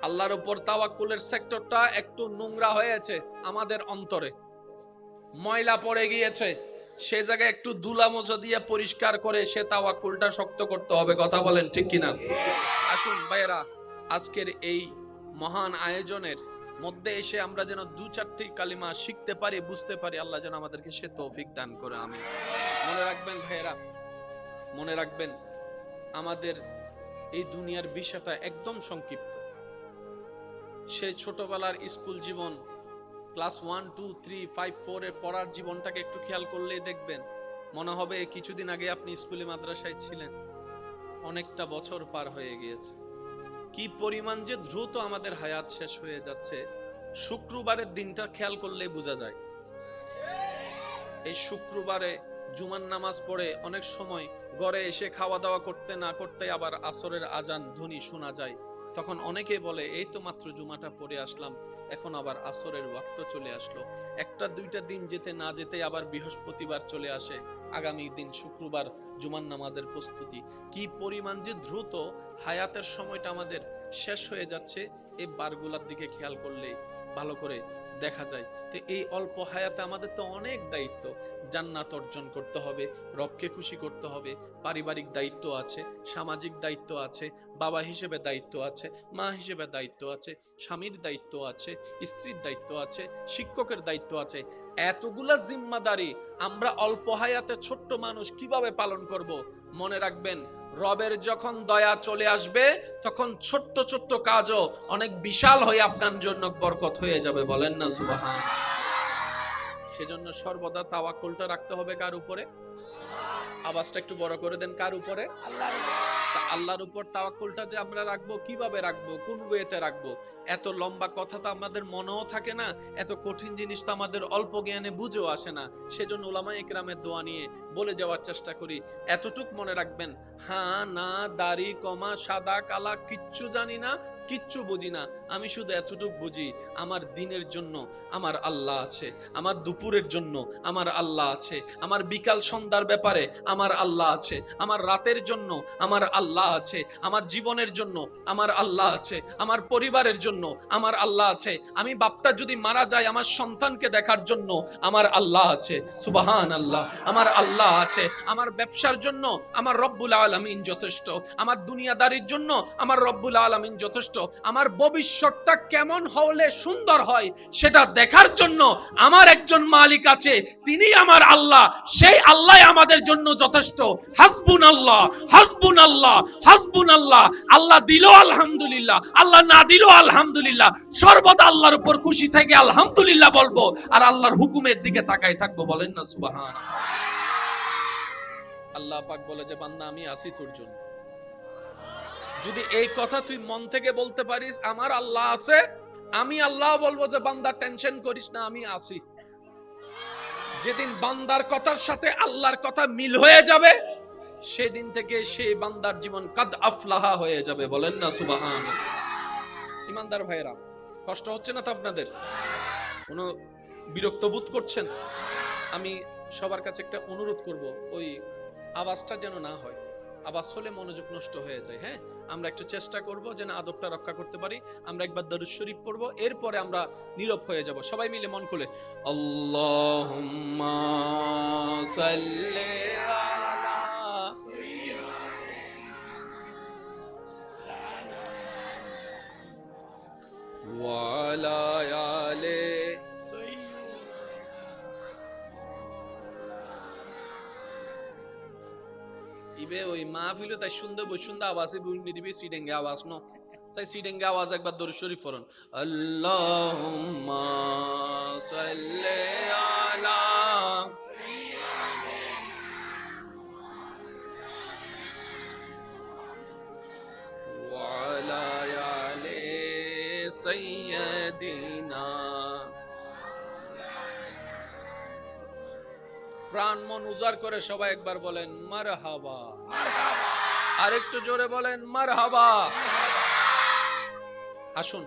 আল্লাহর উপর তাওয়াক্কুলের সেক্টরটা একটু নোংরা হয়েছে আমাদের অন্তরে, ময়লা পড়ে গিয়েছে, সে জায়গায় একটু ধুলা মোছা দিয়ে পরিষ্কার করে সে তাওয়াক্কুলটা শক্ত করতে হবে। কথা বলেন ঠিক কিনা? আসুন ভাইয়েরা, আজকের এই মহান আয়োজনের মধ্যে এসে আমরা যেন 2-4টি কালিমা শিখতে পারি, বুঝতে পারি। আল্লাহ যেন আমাদেরকে সে তৌফিক দান করে, আমিন। মনে রাখবেন ভাইয়েরা, মনে রাখবেন, আমাদের এই দুনিয়ার বিষয়টা একদম সংক্ষিপ্ত। সে ছোটবেলার স্কুল জীবন, ক্লাস 1, 2, 3, 5, 4 এর পড়ার জীবনটাকে একটু খেয়াল করলেই দেখবেন, মনে হবে কিছুদিন আগে আপনি স্কুলে মাদ্রাসায় ছিলেন। অনেকটা বছর পার হয়ে গিয়েছে। কি পরিমাণ যে দ্রুত আমাদের হায়াত শেষ হয়ে যাচ্ছে, শুক্রবারের দিনটা খেয়াল করলে বোঝা যায়। এই শুক্রবারে জুমার নামাজ পড়ে অনেক সময় ঘরে এসে খাওয়া দাওয়া করতে না করতে আবার আসরের আজান ধ্বনি শোনা যায়। তখন অনেকে বলে, এই তো মাত্র জুমাটা পড়ে আসলাম, এখন আবার আসরের ওয়াক্ত চলে আসলো। 1-2টা দিন যেতে না যেতে আবার বৃহস্পতিবার চলে আসে, আগামী দিন শুক্রবার জুমার নামাজের প্রস্তুতি। কি পরিমাণ যে দ্রুত হায়াতের সময়টা আমাদের শেষ হয়ে যাচ্ছে, এই বারগুলার দিকে খেয়াল করলে ভালো করে দেখা যায়। তো এই অল্প হায়াতে আমাদের তো অনেক দায়িত্ব। জান্নাত অর্জন করতে হবে, রবকে খুশি করতে হবে, পারিবারিক দায়িত্ব আছে, সামাজিক দায়িত্ব আছে, বাবা হিসেবে দায়িত্ব আছে, মা হিসেবে দায়িত্ব আছে, স্বামীর দায়িত্ব আছে, স্ত্রীর দায়িত্ব আছে, শিক্ষকের দায়িত্ব আছে। এতগুলা জিম্মাদারি আমরা অল্প হায়াতে ছোট্ট মানুষ কিভাবে পালন করব? মনে রাখবেন, রবের যখন দয়া চলে আসবে, তখন ছোট্ট ছোট্ট কাজও অনেক বিশাল হয়ে আপনার জন্য বরকত হয়ে যাবে। বলেন না সুবহান। সেজন্য সর্বদা তাওয়াক্কুলটা রাখতে হবে কার উপরে? আওয়াজটা একটু বড় করে দেন, কার উপরে? আল্লাহর উপরে। আল্লাহর উপর তাওয়াক্কুলটা যে আমরা রাখবো, কিভাবে রাখবো, কোন ওয়েতে রাখবো, এত লম্বা কথা তো আমাদের মনেও থাকে না, এত কঠিন জিনিস তো আমাদের অল্প জ্ঞানে বুঝেও আসে না। সেজন্য উলামায়ে কেরামের দোয়া নিয়ে বলে যাওয়ার চেষ্টা করি। এতটুক মনে রাখবেন, হ্যাঁ না দাড়ি কমা সাদা কালা কিচ্ছু জানি না, কিচ্ছু বুঝি না, আমি শুধু এতটুক বুঝি, আমার দিনের জন্য আমার আল্লাহ আছে, আমার দুপুরের জন্য আমার আল্লাহ আছে, আমার বিকাল সন্ধ্যার ব্যাপারে আমার আল্লাহ আছে, আমার রাতের জন্য আমার আল্লাহ আছে, আমার জীবনের জন্য আমার আল্লাহ আছে, আমার পরিবারের জন্য আমার আল্লাহ আছে, আমি বাপটা যদি মারা যায় আমার সন্তানকে দেখার জন্য আমার আল্লাহ আছে, সুবহান আল্লাহ, আমার আল্লাহ আছে, আমার ব্যবসার জন্য আমার রব্বুল আলামিন যথেষ্ট, আমার দুনিয়াদারির জন্য আমার রব্বুল আলামিন যথেষ্ট, আমার ভবিষ্যৎটা কেমন হলে সুন্দর হয় সেটা দেখার জন্য আমার একজন মালিক আছে, তিনি আমার আল্লাহ, সেই আল্লাহ আমাদের জন্য যথেষ্ট। হাসবুনাল্লাহ হাসবুনাল্লাহ হাসবুনাল্লাহ, আল্লাহ দিল আলহামদুলিল্লাহ, আল্লাহ না দিল আলহামদুলিল্লাহ, সর্বদা আল্লাহর উপর খুশি থেকে আলহামদুলিল্লাহ বলবো আর আল্লাহর হুকুমের দিকে তাকাই থাকবো। বলেন না সুবহান। আল্লাহ পাক বলে যে বান্দা আমি আছি তোর জন্য। যদি এই কথা তুই মন থেকে বলতে পারিস আমার আল্লাহ আছে, আমি আল্লাহ বলবো যে বান্দা টেনশন করিস না, আমি আছি। যেদিন বান্দার কথার সাথে আল্লাহর কথা মিল হয়ে যাবে সেদিন থেকে সেই বান্দার জীবন কাদ আফলাহা হয়ে যাবে। বলেন না সুবহান। ইমানদার ভাইরা, কষ্ট হচ্ছে না তো আপনাদের? কোনো বিরক্ত বোধ করছেন? আমি সবার কাছে একটা অনুরোধ করব, ওই আওয়াজটা যেন না হয়, আওয়াজ হলে মনোযোগ নষ্ট হয়ে যায়। হ্যাঁ, আমরা একটু চেষ্টা করব যেন আদবটা রক্ষা করতে পারি। আমরা একবার দরুদ শরীফ পড়বো, এরপরে আমরা নীরব হয়ে যাব। সবাই মিলে মন খুলে আল্লাহুম্মা সাল্লি আলা ওয়া আলা আলি ইবে ওই মাহফিলে তাই সুন্দর বসুন্দর আওয়াজে বুঝনি দিবি সিডেঙ্গে আওয়াজ নো তাই সিডেঙ্গে আওয়াজ একবার দরুদ শরীফ পড়ুন। আল্লাহুম্মা সাল্লি আলা ওয়া আলা আলি সাইয়্যিদিনা। প্রাণ মন উজাড় করে সবাই একবার বলেন মারহাবা। আরেকটু জোরে বলেন মারহাবা। আসুন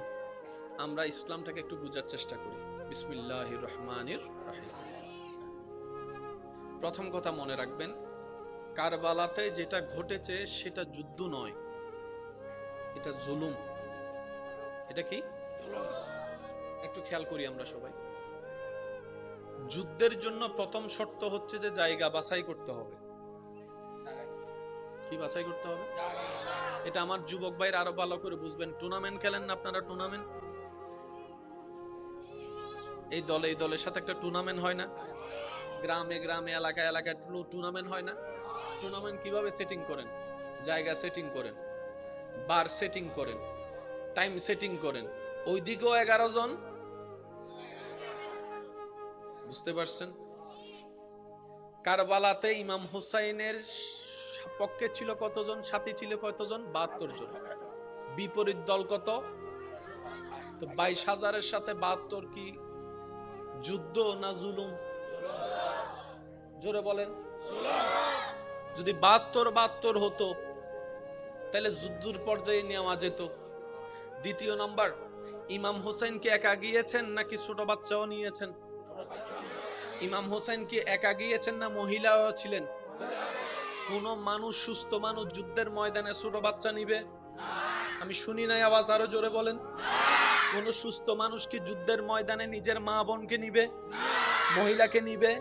আমরা ইসলামটাকে একটু বোঝার চেষ্টা করি। বিসমিল্লাহির রহমানির রহিম। প্রথম কথা মনে রাখবেন, কারবালাতে যেটা ঘটেছে সেটা যুদ্ধ নয়, এটা জুলুম। এটা কি? একটু খেয়াল করি আমরা সবাই। যুদ্ধের জন্য প্রথম শর্ত হচ্ছে যে জায়গা বাছাই করতে হবে। কি বাছাই করতে হবে? এটা আমার যুবক ভাইরা আরো ভালো করে বুঝবেন। টুর্নামেন্ট খেলেন না আপনারা? টুর্নামেন্ট, এই দলে এই দলের সাথে একটা টুর্নামেন্ট হয় না? গ্রামে গ্রামে এলাকায় এলাকায় টুর্নামেন্ট হয় না? টুর্নামেন্ট কিভাবে সেটিং করেন? জায়গা সেটিং করেন, বার সেটিং করেন, টাইম সেটিং করেন। ওইদিকেও 11 জন, বুঝতে পারছেন? কারবালাতে ইমাম হুসাইনের পক্ষে ছিল কতজন? সাথী ছিল কতজন? 72 জন। বিপরীত দল কত? তো 22,000-এর সাথে 72 কি যুদ্ধ না জুলুম? জোরে বলেন। যদি 72 হতো তাহলে যুদ্ধের পর্যায়ে নেওয়া যেত। দ্বিতীয় নাম্বার, ইমাম হুসাইন কি একা গিয়েছেন নাকি ছোট বাচ্চাও নিয়েছেন? ইমাম হোসেন কি একা গিয়েছেন না মহিলাও ছিলেন? কোন মানুষ, সুস্থ মানুষ যুদ্ধের ময়দানে ছোট বাচ্চা নিবে? আমি শুনি নাই, আওয়াজ আরো জোরে বলেন। কোন সুস্থ মানুষ কি যুদ্ধের ময়দানে নিজের মা বোনকে নিবে, মহিলাকে নিবে?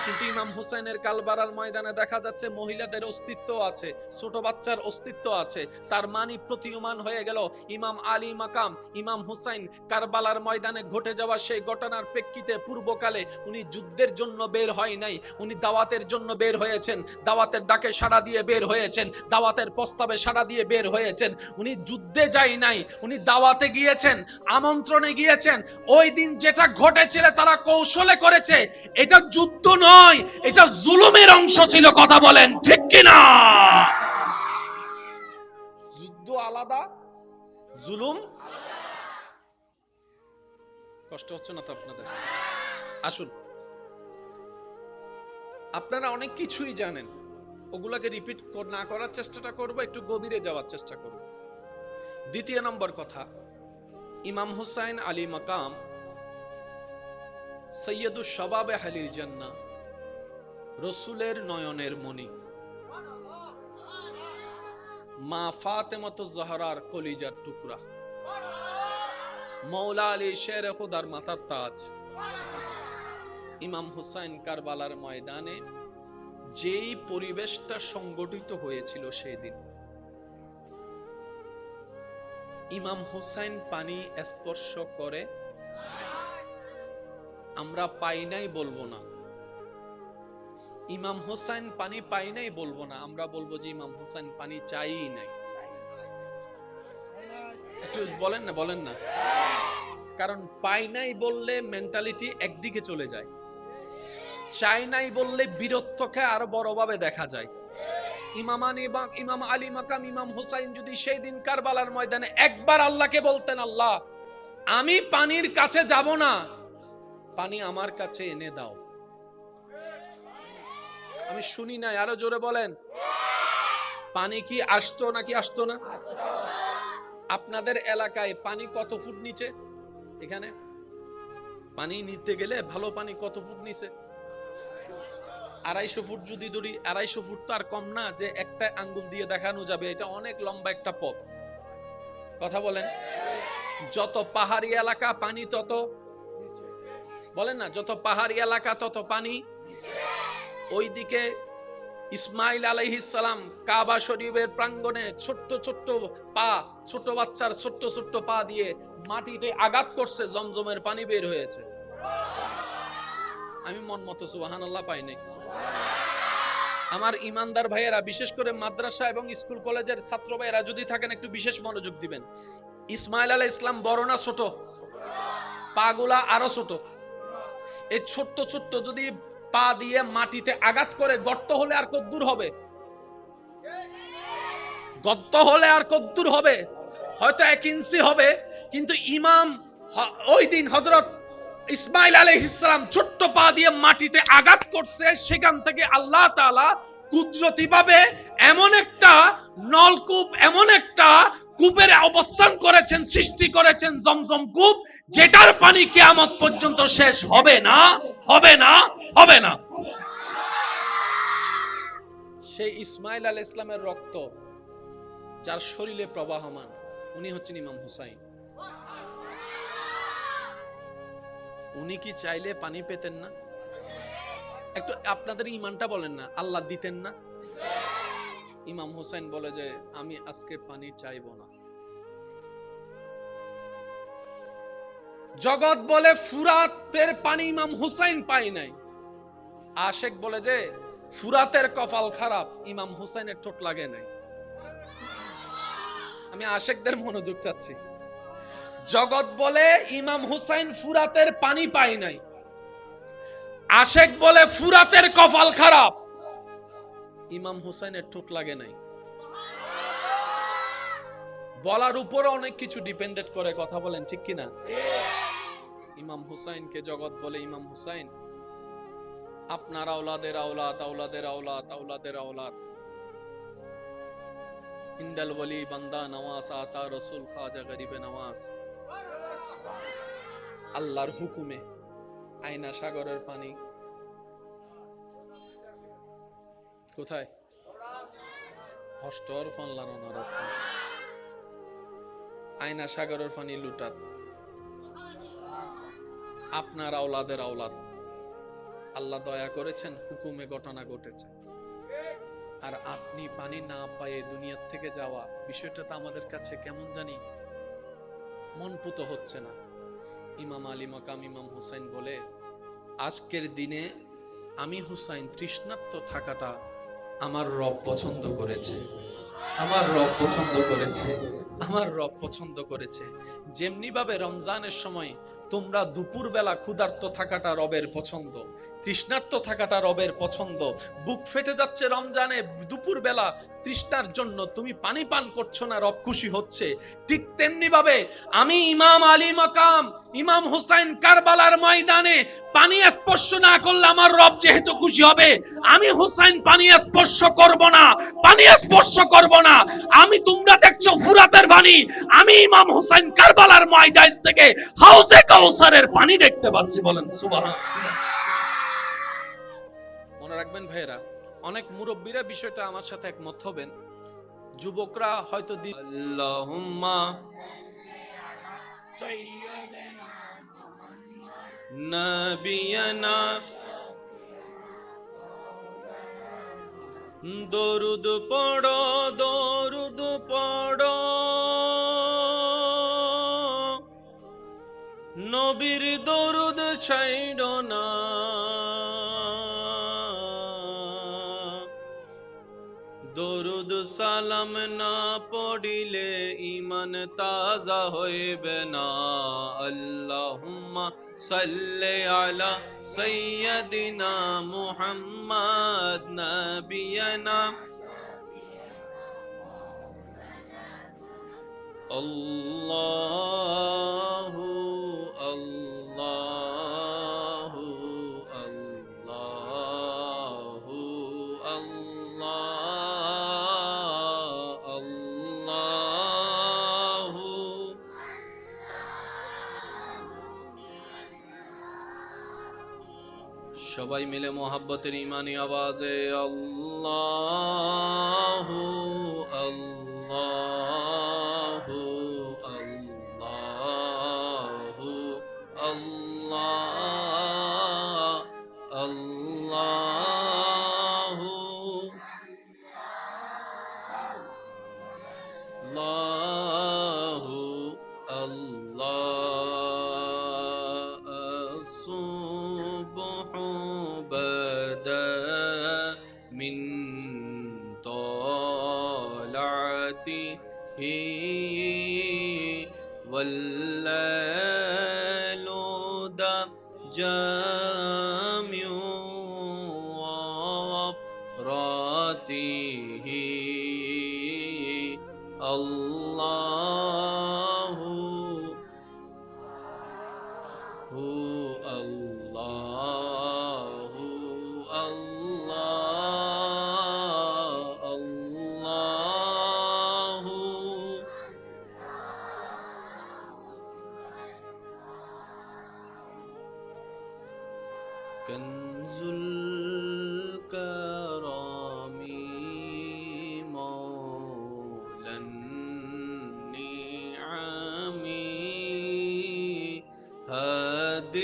কিন্তু ইমাম হুসাইনের কারবালার ময়দানে দেখা যাচ্ছে মহিলাদের অস্তিত্ব আছে, ছোট বাচ্চার অস্তিত্ব আছে। তার মানে প্রতীয়মান হয়ে গেল ইমাম আলী মাকাম ইমাম হুসাইন কারবালার ময়দানে ঘটে যাওয়া সেই ঘটনার প্রেক্ষিতে পূর্বকালে উনি যুদ্ধের জন্য বের হয় নাই, উনি দাওয়াতের জন্য বের হয়েছেন, দাওয়াতের ডাকে সাড়া দিয়ে বের হয়েছেন, দাওয়াতের প্রস্তাবে সাড়া দিয়ে বের হয়েছেন। উনি যুদ্ধে যায় নাই, উনি দাওয়াতে গিয়েছেন, আমন্ত্রণে গিয়েছেন। ওই দিন যেটা ঘটেছিল তারা কৌশলে করেছে, এটা যুদ্ধ নয়, এটা জুলুমের অংশ ছিল। কথা বলেন ঠিক কিনা? আলাদা, জুলুম। কষ্ট হচ্ছে না তো আপনাদের? আসুন, আপনারা অনেক কিছুই জানেন, ওগুলাকে রিপিট না করার চেষ্টাটা করব, একটু গভীরে যাওয়ার চেষ্টা করব। দ্বিতীয় নম্বর কথা, ইমাম হুসাইন আলী মাকাম সৈয়দুস শাবাবে আহলিল জান্নাহ, রসুলের নয়নের মণি, মা ফাতেমাতুজ জাহরার কলিজার টুকরা, মৌলা আলী শের খুদার মাথার তাজ। ইমাম হুসাইন কারবালার ময়দানে যেই পরিবেশটা সংগঠিত হয়েছিল সেই দিন, ইমাম হুসাইন পানি স্পর্শ করে আমরা পাই নাই বলবো না, ইমাম হুসাইন পানি পাই নাই বলবো না, আমরা বলবো যে ইমাম হুসাইন পানি চাই নাই। একটু বলেন না, বলেন না। কারণ পাই নাই বললে মেন্টালিটি একদিকে চলে যায়, চাই নাই বললে বীরত্বকে আরো বড়ভাবে দেখা যায়। ইমাম আলী মাকাম ইমাম হুসাইন যদি সেই দিন কারবালার ময়দানে একবার আল্লাহকে বলতেন, আল্লাহ আমি পানির কাছে যাব না, পানি আমার কাছে এনে দাও। আমি শুনি না, আরো জোরে বলেন। পানি কি আসতো নাকি আসতো না? আপনাদের এলাকায় পানি কত ফুট নিচে? এখানে পানি নিতে গেলে ভালো পানি কত ফুট নিচে? 250 ফুট যদি ধরি, 250 ফুট তো আর কম না যে একটা আঙ্গুল দিয়ে দেখানো যাবে, এটা অনেক লম্বা একটা পথ। কথা বলেন। যত পাহাড়ি এলাকা পানি তত, বলেন না, যত পাহাড়ি এলাকা তত পানি। ওইদিকে ইসমাইল আলাইহিস সালাম কাবা শরীফের প্রাঙ্গণে ছোট্ট ছোট্ট পা, ছোট বাচ্চার ছোট্ট ছোট্ট পা দিয়ে মাটিতে আঘাত করছে, জমজমের পানি বের হয়েছে। আমি মন মতো সুবহানাল্লাহ পাই নাই। আমার ইমানদার ভাইয়েরা, বিশেষ করে মাদ্রাসা এবং স্কুল কলেজের ছাত্র ভাইয়েরা যদি থাকেন, একটু বিশেষ মনোযোগ দিবেন। ইসমাইল আলাইহিস সালাম বড় না ছোট? পাগুলা আরো ছোট। এই ছোট্ট ছোট্ট যদি পা দিয়ে মাটিতে আঘাত করে, গর্ত হলে আর কতদূর হবে? গর্ত হলে আর কতদূর হবে? হয়তো 1 ইঞ্চি হবে। কিন্তু ইমাম ওই দিন হযরত ইসমাইল আলাইহিস সালাম ছোট্ট পা দিয়ে মাটিতে আঘাত করছে, সেখান থেকে আল্লাহ তাআলা কুদরতিভাবে এমন একটা নলকূপ, এমন একটা কূপের অবস্থান করেছেন, সৃষ্টি করেছেন, জমজম কূপ, যেটার পানি কিয়ামত পর্যন্ত শেষ হবে না, হবে না, হবে না। সেই ইসমাইল আলাইহিস সালামের রক্ত যার শরীরে প্রবাহমান, উনি হচ্ছেন ইমাম হুসাইন। উনি কি চাইলে পানি পেতেন না? একটু আপনাদের ইমানটা বলেন না, আল্লাহ দিতেন না? ইমাম হুসাইন বলে যে আমি আজকে পানি চাইবো না। জগৎ বলে ফুরাতের পানি ইমাম হুসাইন পাই নাই। আশেক বলে যে ফুরাতের কপাল খারাপ, ইমাম হুসাইনের ঠোঁট লাগে নাই। আমি আশেকদের মনোযোগ চাচ্ছি। জগৎ বলে ইমাম হুসাইন ফুরাতের পানি পায় নাই, আশেক বলে ফুরাতের কপাল খারাপ, ইমাম হুসাইনের ঠোঁট লাগে নাই। বলার উপর অনেক কিছু ডিপেন্ডেন্ট করে, কথা বলেন ঠিক কিনা? ইমাম হুসাইনকে জগৎ বলে, ইমাম হুসাইন আপনার আওলাদের আওলাদ, আওলাদের আওলাদ, আওলাদের আওলাদ, ইন্দাল ওয়ালি বান্দা নওয়াজ, আতা রাসূল খাজা গরিবে নওয়াজ। আল্লাহর হুকুমে আয়না সাগরের পানি কোথায়? হস্টর ফানলানো নরত, আয়না সাগরের পানি লুটাত। আপনার আওলাদের আওলাদ, আল্লাহ দয়া করেছেন, হুকুমে ঘটনা ঘটেছে। আর আপনি পানি না পায়ে দুনিয়ার থেকে যাওয়া, বিষয়টা তো আমাদের কাছে কেমন জানি মনপুত হচ্ছে না। ইমাম আলী মাকাম ইমাম হুসাইন বলে, আজকের দিনে আমি হুসাইন তৃষ্ণার্ত থাকাটা আমার রব পছন্দ করেছে, আমার রব পছন্দ করেছে। আমার রব পছন্দ করেছে। যেমনি ভাবে রমজানের সময় তোমরা দুপুর বেলা ক্ষুধার্ত থাকাটা রবের পছন্দ, তৃষ্ণার্ত থাকাটা রবের পছন্দ, বুক ফেটে যাচ্ছে রমজানে দুপুর বেলা তৃষ্ণার জন্য তুমি পানি পান করছো না, রব খুশি হচ্ছে। ঠিক তেমনি ভাবে আমি ইমাম আলী মাকাম ইমাম হুসাইন কারবালার ময়দানে পানি স্পর্শ না করলে আমার রব যেহেতু খুশি হবে, আমি হুসাইন পানি স্পর্শ করব না, পানি স্পর্শ করব না। আমি তোমরা দেখছো ফুরাতের পানি, আমি ইমাম হুসাইন কারবালার ময়দান থেকে হাউজে কাউসারের পানি দেখতে পাচ্ছি। বলেন সুবহানাল্লাহ। মনে রাখবেন ভাইয়েরা, অনেক মুরব্বীরা বিষয়টা আমার সাথে একমত হবেন। যুবকরা হয়তো আল্লাহুম্মা নবিয়ানা দরুদ পড়ো, দরুদ পড়ো, নবীর দরুদ ছাইড়ো না, দরুদ সালাম না পড়িলে ইমান তাজা হইবে না। আল্লাহুম্মা সাল্লি আলা সাইয়্যিদিনা মুহাম্মদ নবিয়ানা আল্লাহু আল্লাহু আল্লাহু আল্লাহ আল্লাহু। সবাই মিলে মোহাব্বতের ঈমানি আওয়াজে আল্লাহু আল্লাহু আল্লাহু আল্লাহ আল্লাহু আল্লাহু আল্লাহ। সুবহু বাদা মিন طلعته والليل جامع وفراته الله الله الله الله كنز الكرام مولى النعم هادي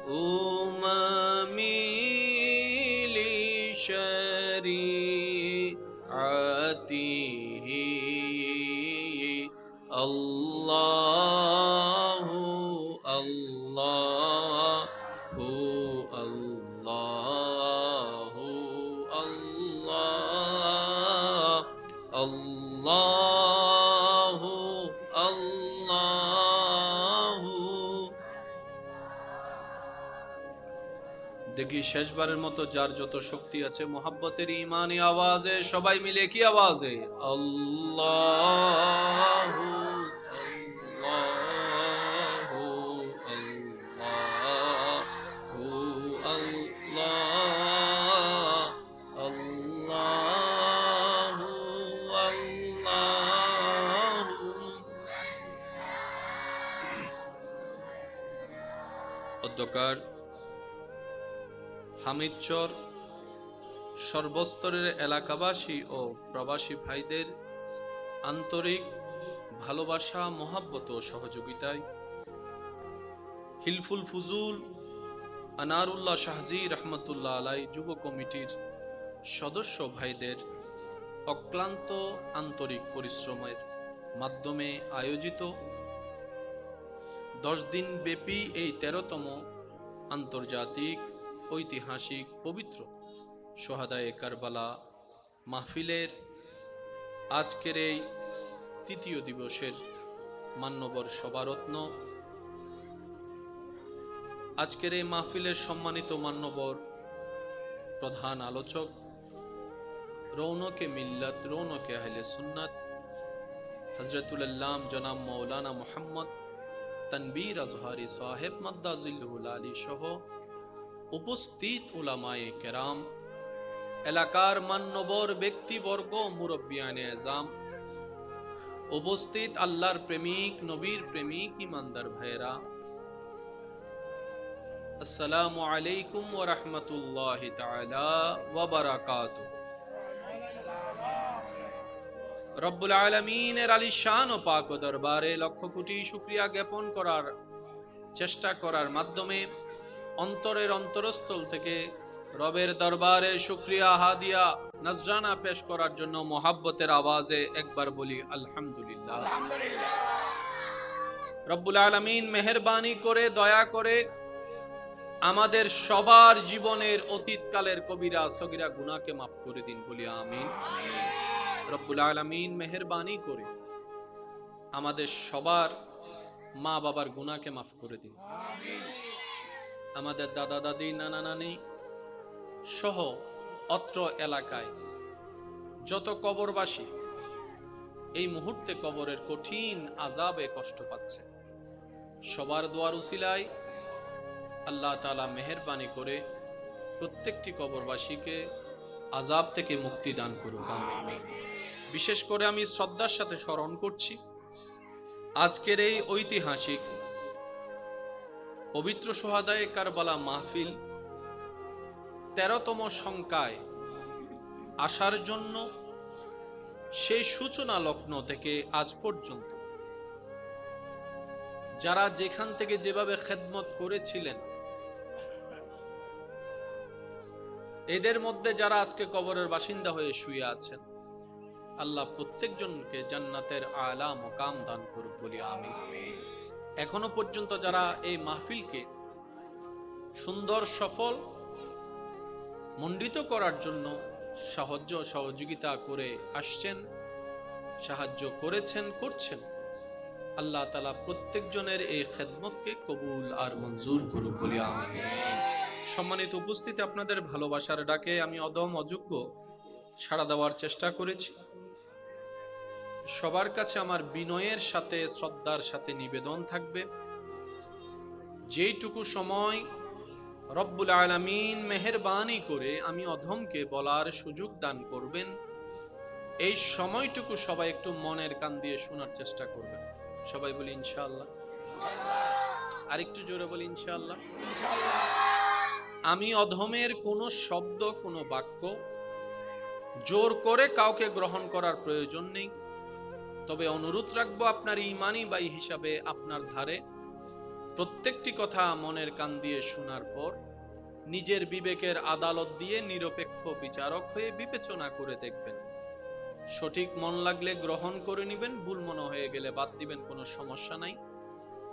الأمم لشريعته الله الله الله الله الله الله। দেখি শেষবারের মতো যার যত শক্তি আছে মোহাব্বতের ঈমানি আওয়াজে সবাই মিলে কি আওয়াজে আল্লাহু আল্লাহু আল্লাহু আল্লাহ আল্লাহু আল্লাহু। অধ্যকার হামিদচর সর্বস্তরের এলাকাবাসী ও প্রবাসী ভাইদের আন্তরিক ভালোবাসা, মোহাব্বত ও সহযোগিতায় হিলফুল ফুজুল আনারুল্লাহ শাহজি রহমতুল্লাহ আলাই যুব কমিটির সদস্য ভাইদের অক্লান্ত আন্তরিক পরিশ্রমের মাধ্যমে আয়োজিত 10 দিন ব্যাপী এই 13তম আন্তর্জাতিক ঐতিহাসিক পবিত্র সোহাদায়ে কারবালা মাহফিলের আজকের এই তৃতীয় দিবসের মান্যবর সভারত্ন, আজকের এই মাহফিলের সম্মানিত মান্যবর প্রধান আলোচক, রৌনকে মিল্লাত, রৌনকে আহলে সুন্নাত, হযরতুল আল্লাম জনাব মাওলানা মুহাম্মদ তানবীর আজহারি সাহেব মাদ্দাজিল্লুহুল আলী সহ উপস্থিত উলামায়ে কেরাম, এলাকার মান্যবর ব্যক্তিবর্গ, মুরব্বিয়ানে আযম, উপস্থিত আল্লাহর প্রেমিক, নবীর প্রেমিক ইমানদার ভাইরা, আসসালামু আলাইকুম ওয়া রাহমাতুল্লাহি তাআলা ওয়া বারাকাতুহু। রব্বুল আলামিনের আলিশান ও পাক দরবারে লক্ষ কোটি শুকরিয়া জ্ঞাপন করার চেষ্টা করার মাধ্যমে অন্তরের অন্তরস্থল থেকে রবের দরবারে শুকরিয়া হাদিয়া নজরানা পেশ করার জন্য মোহাব্বতের আওয়াজে একবার বলি আলহামদুলিল্লাহ। রব্বুল আলামিন মেহেরবানি করে, দয়া করে আমাদের সবার জীবনের অতীতকালের কবিরা সগীরা গুনাহকে মাফ করে দিন, বলি আমিন। রব্বুল আলামিন মেহেরবানি করে আমাদের সবার মা বাবার গুনাহকে মাফ করে দিন। আমাদের দাদা দাদি, নানা নানি সহ অত্র এলাকায় যত কবরবাসী এই মুহূর্তে কবরের কঠিন আযাবে কষ্ট পাচ্ছে, সবার দোয়ার উসিলায় আল্লাহ তাআলা মেহেরবানি করে প্রত্যেকটি কবরবাসীকে আযাব থেকে মুক্তি দান করুক, আমিন। বিশেষ করে আমি শ্রদ্ধার সাথে স্মরণ করছি আজকের এই ঐতিহাসিক পবিত্র শুহাদায়ে কারবালা মাহফিল 13তম সংখ্যায় আসার জন্য সেই সূচনা লগ্ন থেকে আজ পর্যন্ত যারা যেখান থেকে যেভাবে খেদমত করেছিলেন, এদের মধ্যে যারা আজকে কবরের বাসিন্দা হয়ে শুয়ে আছেন, আল্লাহ প্রত্যেকজনকে জান্নাতের আলা মাকাম দান করুক, বলি আমিন। এখনো পর্যন্ত যারা এই মাহফিলকে সুন্দর, সফল, মণ্ডিত করার জন্য সাহায্য সহযোগিতা করে আসছেন, সাহায্য করেছেন, করছেন, আল্লাহ তাআলা প্রত্যেকজনের এই খেদমতকে কবুল আর মঞ্জুর করুক, বলি আমিন। সম্মানিত উপস্থিতি, আপনাদের ভালোবাসার ডাকে আমি অদম অযোগ্য সাড়া দেওয়ার চেষ্টা করেছি। সবার কাছে আমার বিনয়ের সাথে, শ্রদ্ধার সাথে নিবেদন থাকবে, যেইটুকু সময় রব্বুল আলামিন মেহেরবানি করে আমি অধমকে বলার সুযোগ দান করবেন, এই সময়টুকু সবাই একটু মনের কান দিয়ে শোনার চেষ্টা করবেন। সবাই বলি ইনশাআল্লাহ। আর একটু জোরে বলি ইনশাআল্লাহ। আমি অধমের কোনো শব্দ, কোনো বাক্য জোর করে কাউকে গ্রহণ করার প্রয়োজন নেই, তবে অনুরোধ রাখবো আপনার ঈমানি ভাই হিসাবে আপনার ধারে প্রত্যেকটি কথা মনের কান দিয়ে শোনার পর নিজের বিবেকের আদালত দিয়ে নিরপেক্ষ বিচারক হয়ে বিবেচনা করে দেখবেন। সঠিক মন লাগলে গ্রহণ করে নেবেন, ভুল মনে হয়ে গেলে বাদ দিবেন, কোনো সমস্যা নাই।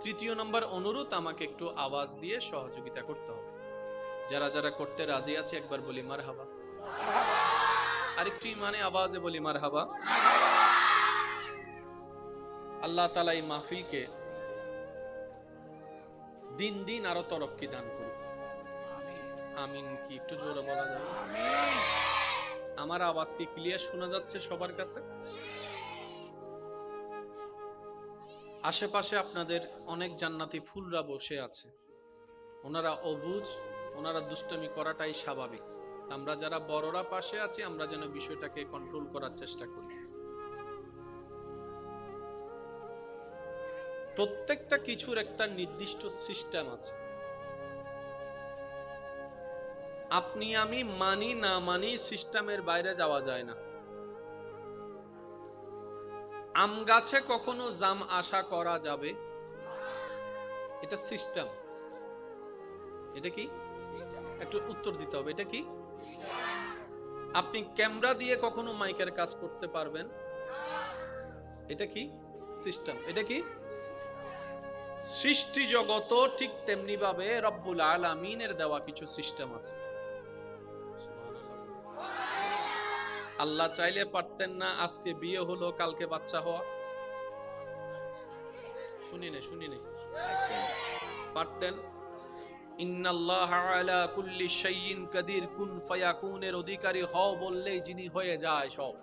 তৃতীয় নম্বর অনুরোধ, আমাকে একটু আওয়াজ দিয়ে সহযোগিতা করতে হবে। যারা যারা করতে রাজি আছে একবার বলি মারহাবা। আরেকটু ইমানে আওয়াজে বলি মারহাবা। আল্লাহ তাআলা এই মাহফিলকে দিন দিন আরো তরক্কি দান করুন, আমিন। কি একটু জোরে বলা যাবে? আমার আওয়াজ কি ক্লিয়ার শোনা যাচ্ছে সবার কাছে? আশেপাশে আপনাদের অনেক জান্নাতি ফুলরা বসে আছে, ওনারা অবুঝ, ওনারা দুষ্টামি করাটাই স্বাভাবিক। আমরা যারা বড়রা পাশে আছি, আমরা যেন বিষয়টাকে কন্ট্রোল করার চেষ্টা করি। প্রত্যেকটা কিছুর একটা নির্দিষ্ট সিস্টেম আছে। আপনি আমি মানি না মানি, সিস্টেমের বাইরে যাওয়া যায় না। আম গাছে কখনো জাম আশা করা যাবে? এটা সিস্টেম। এটা কি? একটু উত্তর দিতে হবে, এটা কি? আপনি ক্যামেরা দিয়ে কখনো মাইকের কাজ করতে পারবেন? এটা কি? সিস্টেম। এটা কি? সৃষ্টি জগত ঠিক তেমনি ভাবে রব্বুল আলামিনের দেওয়া কিছু সিস্টেম আছে। আল্লাহ চাইলে পারতেন না আজকে বিয়ে হলো কালকে বাচ্চা হওয়া? শুনি পারতেন? ইন্নাল্লাহা আলা কুল্লি শাইইন কাদির, কুন ফায়াকুনের অধিকারী হও বললেই যিনি হয়ে যায় সব।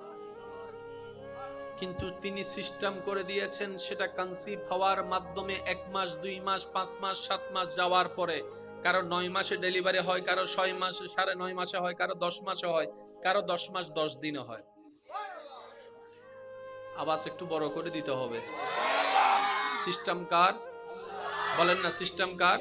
কিন্তু তিনি সিস্টেম করে দিয়েছেন, সেটা কনসিভ হওয়ার মাধ্যমে 1 মাস 2 মাস 5 মাস 7 মাস যাওয়ার পরে কারো 9 মাসে ডেলিভারি হয়, কারো 6 মাসে 9.5 মাসে হয়, কারো 10 মাসে হয়, কারো 10 মাস 10 দিনে হয়। আওয়াজ একটু বড় করে দিতে হবে। সিস্টেম কার? বলেন না, সিস্টেম কার?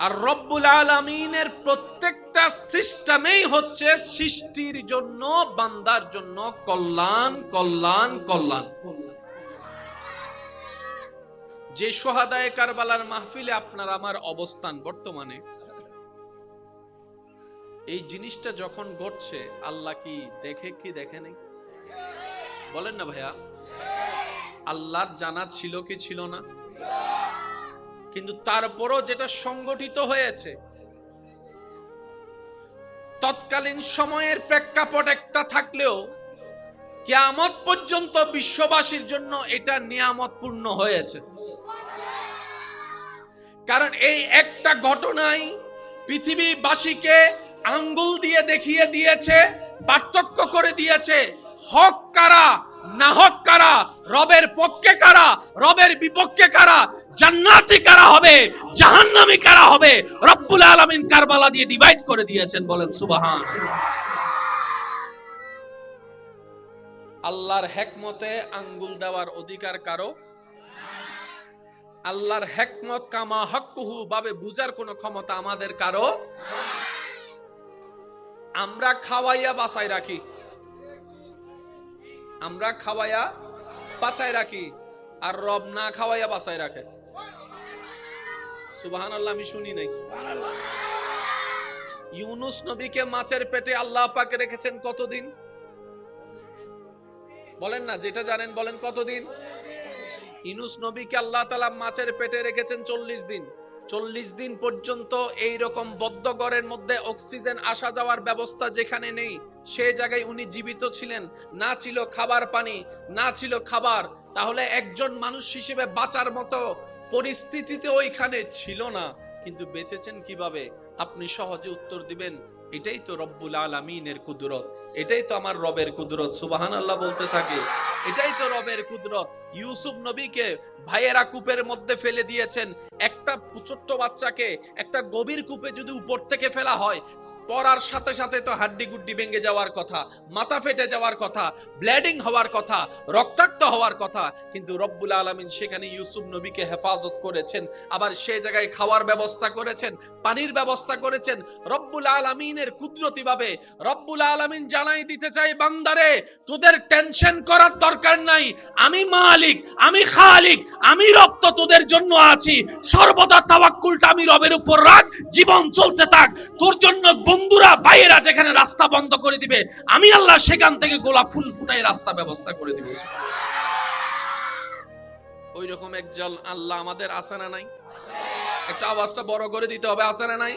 আর রব্বুল আলামিনের প্রত্যেকটা সিস্টেমেই হচ্ছে সৃষ্টির জন্য, বান্দার জন্য কল্যাণ কল্যাণ কল্যাণ। যে শুহাদায়ে কারবালার মাহফিলে আপনার আমার অবস্থান বর্তমানে, এই জিনিসটা যখন ঘটছে আল্লাহ কি দেখে কি দেখে নাই? বলেন না ভাইয়া, আল্লাহর জানা ছিল কি ছিল না? কিন্তু তারপরও যেটা সংগঠিত হয়েছে, তৎকালীন সময়ের প্রেক্ষাপট একটা থাকলেও কিয়ামত পর্যন্ত বিশ্ববাসীর জন্য এটা নিয়ামতপূর্ণ হয়েছে। কারণ এই একটা ঘটনাই পৃথিবীবাসীকে আঙ্গুল দিয়ে দেখিয়ে দিয়েছে, পার্থক্য করে দিয়েছে হক কারা না হক কারা, রবের পক্ষে কারা রবের বিপক্ষে কারা, জান্নাতি কারা হবে জাহান্নামী কারা হবে। রব্বুল আলামিন কারবালা দিয়ে ডিভাইড করে দিয়েছেন, বলেন সুবহান। আল্লাহর হিকমতে আঙ্গুল দেওয়ার অধিকার কারো, আল্লাহর হিকমত কামা হক্কুহু ভাবে বুঝার কোনো ক্ষমতা আমাদের কারো। আমরা খাওয়াইয়া বাঁচাই রাখি, আমরা খাওয়াইয়া বাঁচাই রাখি, আর রব না খাওয়াইয়া বাঁচাই রাখে। সুবহানাল্লাহ, আমি শুনি নাই। ইউনুস নবীকে মাছের পেটে আল্লাহ পাক রেখেছেন কতদিন? বলেন না, যেটা জানেন বলেন, কতদিন? ইউনুস নবীকে আল্লাহ তাআলা মাছের পেটে রেখেছেন 40 দিন। 40 দিন পর্যন্ত এই রকম বদ্ধ ঘরের মধ্যে অক্সিজেন আসা যাওয়ার ব্যবস্থা যেখানে নেই, সেই জায়গায় উনি জীবিত ছিলেন। না ছিল খাবার পানি, না ছিল খাবার, তাহলে একজন মানুষ হিসেবে বাঁচার মতো পরিস্থিতিতে ওইখানে ছিল না, কিন্তু বেঁচেছেন কিভাবে? আপনি সহজে উত্তর দিবেন, এটাই তো রব্বুল আলামিনের কুদরত, এটাই তো আমার রবের কুদরত। সুবহানাল্লাহ বলতে থাকে, এটাই তো রবের কুদরত। ইউসুফ নবীকে ভাইয়েরা কূপের মধ্যে ফেলে দিয়েছেন। একটা ছোট্ট বাচ্চাকে একটা গভীর কূপে যদি উপর থেকে ফেলা হয়, পড়ার সাথে সাথে তো হাড্ডি গুড্ডি ভেঙে যাওয়ার কথা, মাথা ফেটে যাওয়ার কথা, ব্লিডিং হওয়ার কথা, রক্তাক্ত হওয়ার কথা, কিন্তু রব্বুল আলামিন সেখানে ইউসুফ নবীকে হেফাজত করেছেন। আবার সেই জায়গায় খাওয়ার ব্যবস্থা করেছেন, পানির ব্যবস্থা করেছেন। রব্বুল আলামিনের কুদরতি ভাবে রব্বুল আলামিন জানাই দিতে চাই, বান্দারে তোদের টেনশন করার দরকার নাই, আমি মালিক, আমি খালিক, আমি রব তো তোদের জন্য আছি। সর্বদা তাওয়াক্কুলটা আমি রবের উপর রাখ, জীবন চলতে থাক। তোর জন্য বন্ধুরা ভাইয়েরা যেখানে রাস্তা বন্ধ করে দিবে, আমি আল্লাহ সেখান থেকে গোলাপ ফুল ফুটাই রাস্তা ব্যবস্থা করে দিব। ওই রকম একজন আল্লাহ আমাদের আছে না নাই? একটা আওয়াজটা বড় করে দিতে হবে, আছে না নাই?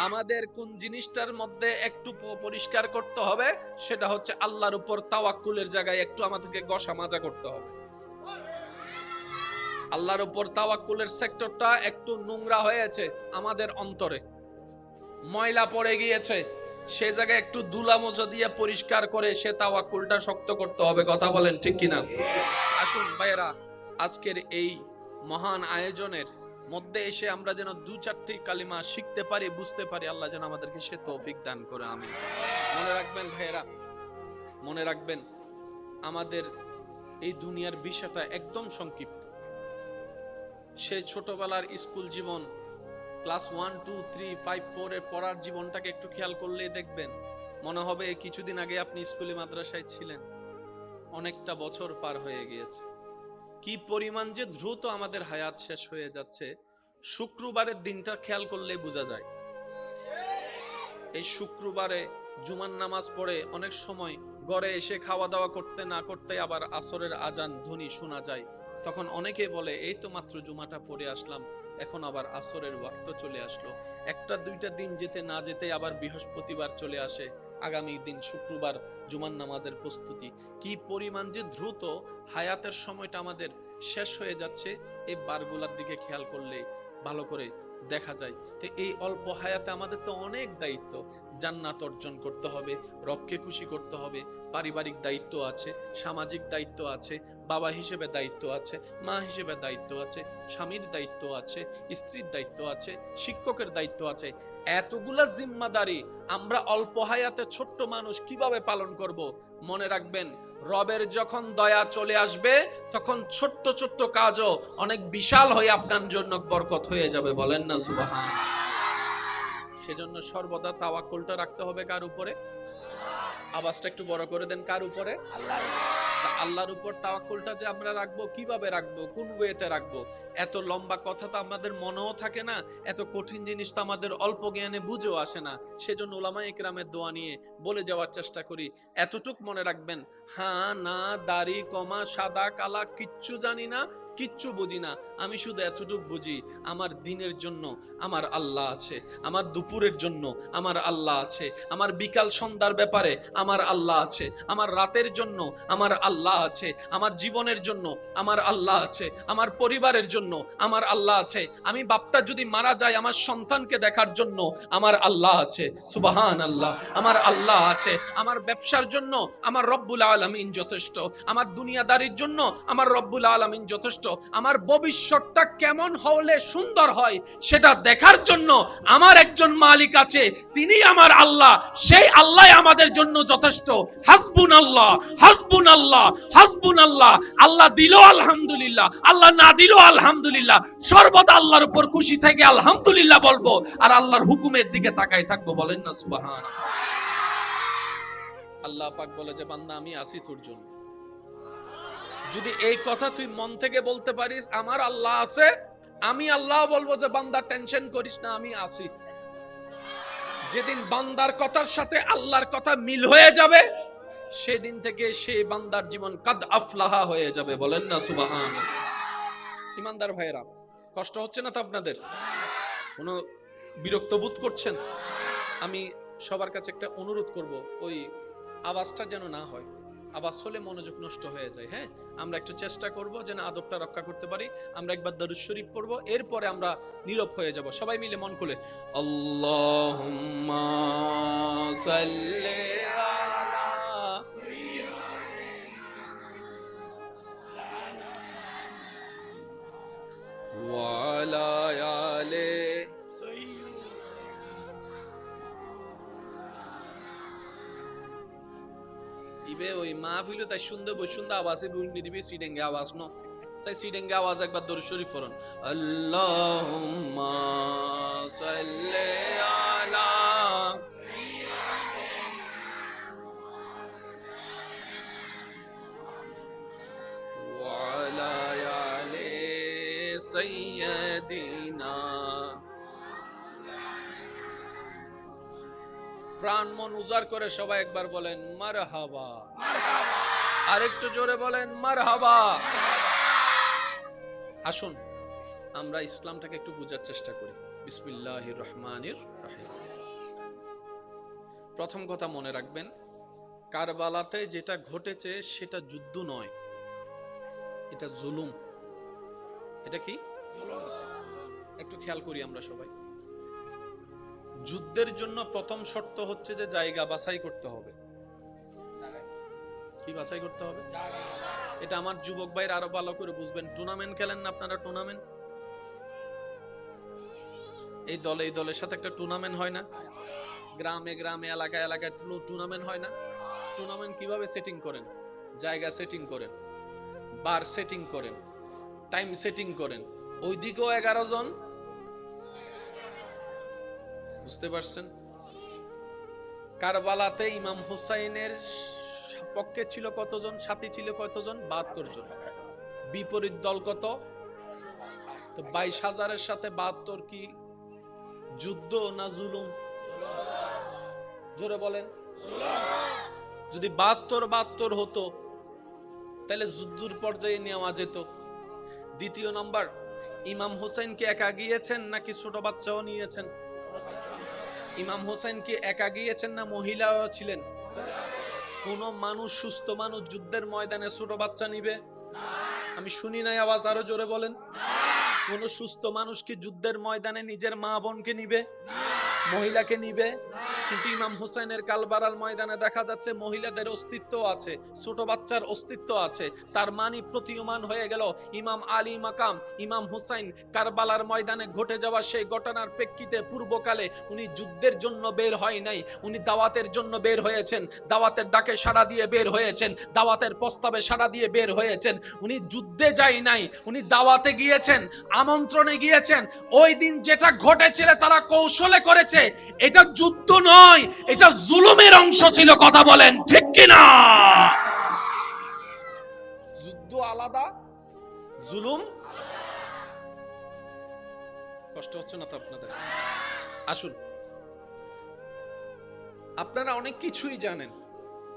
আমাদের কোন জিনিসটার মধ্যে একটু পরিষ্কার করতে হবে, সেটা হচ্ছে আল্লাহর উপর তাওয়াক্কুলের জায়গায় একটু আমাদেরকে গসা মাজা করতে হবে। আল্লাহর উপর তাওয়াক্কুলের সেক্টরটা একটু নোংরা হয়েছে আমাদের অন্তরে, ময়লা পড়ে গিয়েছে, সে জায়গায় একটু ধুলা মোজা দিয়ে পরিষ্কার করে সে তাওয়াক্কুলটা শক্ত করতে হবে। কথা বলেন ঠিক কিনা? আসুন ভাইয়েরা, আজকের এই মহান আয়োজনের মধ্যে এসে আমরা যেন 2-4টি কালিমা শিখতে পারি, বুঝতে পারি। আল্লাহ যেন আমাদেরকে সে তৌফিক দান করে, আমিন। মনে রাখবেন ভাইয়েরা, মনে রাখবেন, আমাদের এই দুনিয়ার বিষয়টা একদম সংক্ষিপ্ত। সেই ছোটবেলার স্কুল জীবন, ক্লাস 1, 2, 3, 5, 4 এর পড়ার জীবনটাকে একটু খেয়াল করলেই দেখবেন, মনে হবে কিছুদিন আগে আপনি স্কুলে মাদ্রাসায় ছিলেন। অনেকটা বছর পার হয়ে গিয়েছে। কি পরিমাণ যে দ্রুত আমাদের হায়াত শেষ হয়ে যাচ্ছে, শুক্রবারের দিনটা খেয়াল করলেই বোঝা যায়। এই শুক্রবারে জুমার নামাজ পড়ে অনেক সময় ঘরে এসে খাওয়া দাওয়া করতে না করতে আবার আসরের আজান ধ্বনি শোনা যায়। তখন অনেকে বলে এই তো মাত্র জুমাটা পড়ে আসলাম, এখন আবার আসরের ওয়াক্ত চলে আসলো, একটা দুইটা দিন যেতে না যেতে আবার বৃহস্পতিবার চলে আসে, আগামী দিন শুক্রবার জুমার নামাজের প্রস্তুতি। কি পরিমাণ যে দ্রুত হায়াতের সময়টা আমাদের শেষ হয়ে যাচ্ছে, এই বারগুলার দিকে খেয়াল করলে ভালো করে দেখা যায়। তো এই অল্প হায়াতে আমাদের তো অনেক দায়িত্ব, জান্নাত অর্জন করতে হবে, রবকে খুশি করতে হবে, পারিবারিক দায়িত্ব আছে, সামাজিক দায়িত্ব আছে, বাবা হিসেবে দায়িত্ব আছে, মা হিসেবে দায়িত্ব আছে, স্বামীর দায়িত্ব আছে, স্ত্রীর দায়িত্ব আছে, শিক্ষকের দায়িত্ব আছে। এতগুলা জিম্মাদারি আমরা অল্প হায়াতে ছোট্ট মানুষ কিভাবে পালন করব? মনে রাখবেন, রবের যখন দয়া চলে আসবে তখন ছোট্ট ছোট্ট কাজও অনেক বিশাল হয়ে আপনার জন্য বরকত হয়ে যাবে। বলেন না সুবহান। সেজন্য সর্বদা তাওয়াক্কুলটা রাখতে হবে কার উপরে? আওয়াজটা একটু বড় করে দেন, কার উপরে? আল্লাহর উপর তাওয়াক্কুলটা যে আমরা রাখবো, কিভাবে রাখবো, কোন ওয়েতে রাখবো? এত লম্বা কথা তো আমাদের মনেও থাকে না, এত কঠিন জিনিস তো আমাদের অল্প জ্ঞানে বুঝেও আসে না। সেজন্য উলামায়ে কেরামের দোয়া নিয়ে বলে যাওয়ার চেষ্টা করি। এতটুক মনে রাখবেন, হ্যাঁ না দাড়ি কমা সাদা কালা কিচ্ছু জানি না, কিচ্ছু বুঝি না, আমি শুধু এতটুক বুঝি, আমার দিনের জন্য আমার আল্লাহ আছে, আমার দুপুরের জন্য আমার আল্লাহ আছে, আমার বিকাল সন্ধ্যার ব্যাপারে আমার আল্লাহ আছে, আমার রাতের জন্য আমার আল্লাহ আছে, আমার জীবনের জন্য আমার আল্লাহ আছে, আমার পরিবারের জন্য আমার আল্লাহ আছে, আমি বাপটা যদি মারা যায় আমার সন্তানকে দেখার জন্য আমার আল্লাহ আছে। সুবহান আল্লাহ। আমার আল্লাহ আছে, আমার ব্যবসার জন্য আমার রব্বুল আলামিন যথেষ্ট, আমার দুনিয়াদারির জন্য আমার রব্বুল আলামিন যথেষ্ট, আমার ভবিষ্যৎটা কেমন হলে সুন্দর হয় সেটা দেখার জন্য আমার একজন মালিক আছে, তিনি আমার আল্লাহ, সেই আল্লাহ আমাদের জন্য যথেষ্ট। হাসবুনাল্লাহ হাসবুনাল্লাহ হাসবুনাল্লাহ। আল্লাহ দিল আলহামদুলিল্লাহ, আল্লাহ না দিল আলহামদুলিল্লাহ, সর্বদা আল্লাহর উপর খুশি থেকে আলহামদুলিল্লাহ বলবো আর আল্লাহর হুকুমের দিকে তাকাই থাকবো। বলেন না সুবহান। আল্লাহ পাক বলে যে বান্দা আমি আছি তোর জন্য। যদি এই কথা তুই মন থেকে বলতে পারিস আমার আল্লাহ আছে, আমি আল্লাহ বলবো যে বান্দা টেনশন করিস না, আমি আছি। যেদিন বান্দার কথার সাথে আল্লাহর কথা মিল হয়ে যাবে সেদিন থেকে সেই বান্দার জীবন কাদ আফলাহা হয়ে যাবে। বলেন না সুবহান। ইমানদার ভাইরা, কষ্ট হচ্ছে না তো আপনাদের? কোনো বিরক্ত বোধ করছেন? আমি সবার কাছে একটা অনুরোধ করব, ওই আওয়াজটা যেন না হয়, আওয়াজ হলে মনোযোগ নষ্ট হয়ে যায়। হ্যাঁ, আমরা একটু চেষ্টা করব যেন আদবটা রক্ষা করতে পারি। আমরা একবার দরুদ শরীফ পড়বো, এরপরে আমরা নীরব হয়ে যাব সবাই মিলে মন খুলে। আল্লাহুম্মা সাল্লি আলা ওয়া আলা আলি ইবে ওই মাহফিলে তাই সুন্দর বসুন্দর আওয়াজে বুঝনি দিবি সিডেঙ্গে আওয়াজ ন তাই সিডেঙ্গে আওয়াজ একবার দরুদ শরীফ পড়ুন। আল্লাহুম্মা সাল্লি আলা ওয়া আলা আলি সাইয়্যিদিনা। প্রাণ মন উজাড় করে সবাই একবার বলেন মারহাবা। আরেকটু জোরে বলেন মারহাবা। আসুন আমরা ইসলামটাকে একটু বোঝার চেষ্টা করি। বিসমিল্লাহির রহমানির রহিম। প্রথম কথা মনে রাখবেন, কারবালাতে যেটা ঘটেছে সেটা যুদ্ধ নয়, এটা জুলুম। এটা কি? একটু খেয়াল করি আমরা সবাই। যুদ্ধের জন্য প্রথম শর্ত হচ্ছে যে জায়গা বাছাই করতে হবে। কি বাছাই করতে হবে? এটা আমার যুবক ভাইরা আরো ভালো করে বুঝবেন। টুর্নামেন্ট খেলেন না আপনারা? টুর্নামেন্ট, এই দলে এই দলের সাথে একটা টুর্নামেন্ট হয় না? গ্রামে গ্রামে এলাকায় এলাকায় টুর্নামেন্ট হয় না? টুর্নামেন্ট কিভাবে সেটিং করেন? জায়গা সেটিং করেন, বার সেটিং করেন, টাইম সেটিং করেন। ওইদিকেও 11 জন, বুঝতে পারছেন? কারবালাতে ইমাম হুসাইনের পক্ষে ছিল কতজন? সাথী ছিল কতজন? 72 জন। বিপরীত দল কত? তো 22,000-এর সাথে 72 কি যুদ্ধ না জুলুম? জোরে বলেন। যদি 72 হতো তাহলে যুদ্ধের পর্যায়ে নেওয়া যেত। দ্বিতীয় নম্বর, ইমাম হোসেন কি একা গিয়েছেন নাকি ছোট বাচ্চাও নিয়েছেন? ইমাম হোসেন কি একা গিয়েছেন না মহিলাও ছিলেন? কোন মানুষ, সুস্থ মানুষ যুদ্ধের ময়দানে ছোট বাচ্চা নিবে? আমি শুনি নাই, আওয়াজ আরো জোরে বলেন। কোন সুস্থ মানুষ কি যুদ্ধের ময়দানে নিজের মা বোনকে নিবে, মহিলাকে নিবে? কিন্তু ইমাম হুসাইনের কারবালার ময়দানে দেখা যাচ্ছে মহিলাদের অস্তিত্ব আছে, ছোট বাচ্চার অস্তিত্ব আছে। তার মানে প্রতীয়মান হয়ে গেল ইমাম আলী মাকাম, ইমাম হুসাইন কারবালার ময়দানে ঘটে যাওয়া সেই ঘটনার প্রেক্ষিতে পূর্বকালে উনি যুদ্ধের জন্য বের হয় নাই, উনি দাওয়াতের জন্য বের হয়েছেন, দাওয়াতের ডাকে সাড়া দিয়ে বের হয়েছেন, দাওয়াতের প্রস্তাবে সাড়া দিয়ে বের হয়েছেন। উনি যুদ্ধে যায় নাই, উনি দাওয়াতে গিয়েছেন, আমন্ত্রণে গিয়েছেন। ওই দিন যেটা ঘটেছিল তারা কৌশলে করেছে, এটা যুদ্ধ নয়, এটা জুলুমের অংশ ছিল। কথা বলেন ঠিক কিনা? যুদ্ধ আলাদা, জুলুম। কষ্ট হচ্ছে না তো আপনাদের? আসুন, আপনারা অনেক কিছুই জানেন,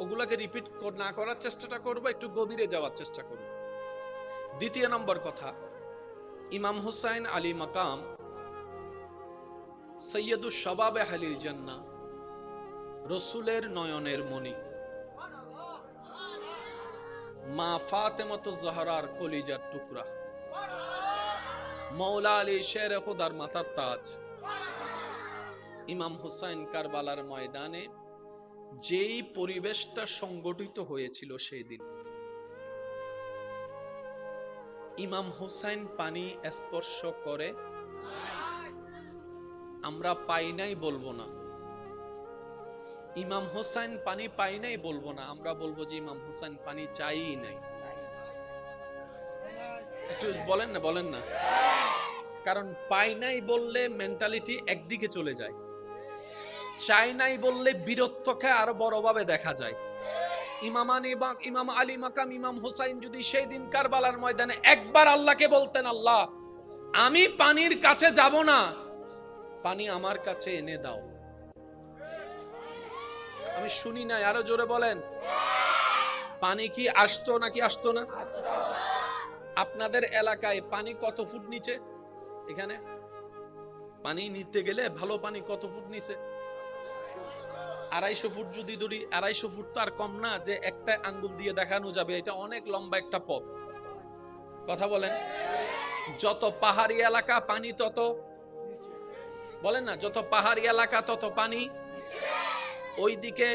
ওগুলাকে রিপিট না করার চেষ্টাটা করব, একটু গভীরে যাওয়ার চেষ্টা করব। দ্বিতীয় নম্বর কথা, ইমাম হুসাইন আলী মাকাম সৈয়দুশ শাবাবে আহলিল জান্নাহ, রসুলের নয়নের মণি, মা ফাতেমাতুজ জাহরার কলিজার টুকরা, মৌলা আলী শের খুদার মাথার তাজ। ইমাম হুসাইন কারবালার ময়দানে যেই পরিবেশটা সংগঠিত হয়েছিল সেই দিন, ইমাম হুসাইন পানি স্পর্শ করে আমরা পাই নাই বলবো না, ইমাম হুসাইন পানি পাই নাই বলবো না, আমরা বলবো যে ইমাম হুসাইন পানি চাই নাই। একটু বলেন না, বলেন না। কারণ পাই নাই বললে মেন্টালিটি একদিকে চলে যায়, চাই নাই বললে বীরত্বকে আরো বড়ভাবে দেখা যায়। ইমাম আলী মাকাম ইমাম হুসাইন যদি সেই দিন কারবালার ময়দানে একবার আল্লাহকে বলতেন, আল্লাহ আমি পানির কাছে যাব না, পানি আমার কাছে এনে দাও। আমি শুনি নাই, আরো জোরে বলেন। পানি কি আসতো নাকি আসতো না? আপনাদের এলাকায় পানি কত ফুট নিচে? এখানে পানি নিতে গেলে ভালো পানি কত ফুট নিচে? 250 ফুট যদি ধরি, 250 ফুট তো আর কম না যে একটা আঙ্গুল দিয়ে দেখানো যাবে, এটা অনেক লম্বা একটা পথ। কথা বলেন। যত পাহাড়ি এলাকা পানি তত, বলেন না, যত পাহাড়ি এলাকা তত পানি। ওইদিকে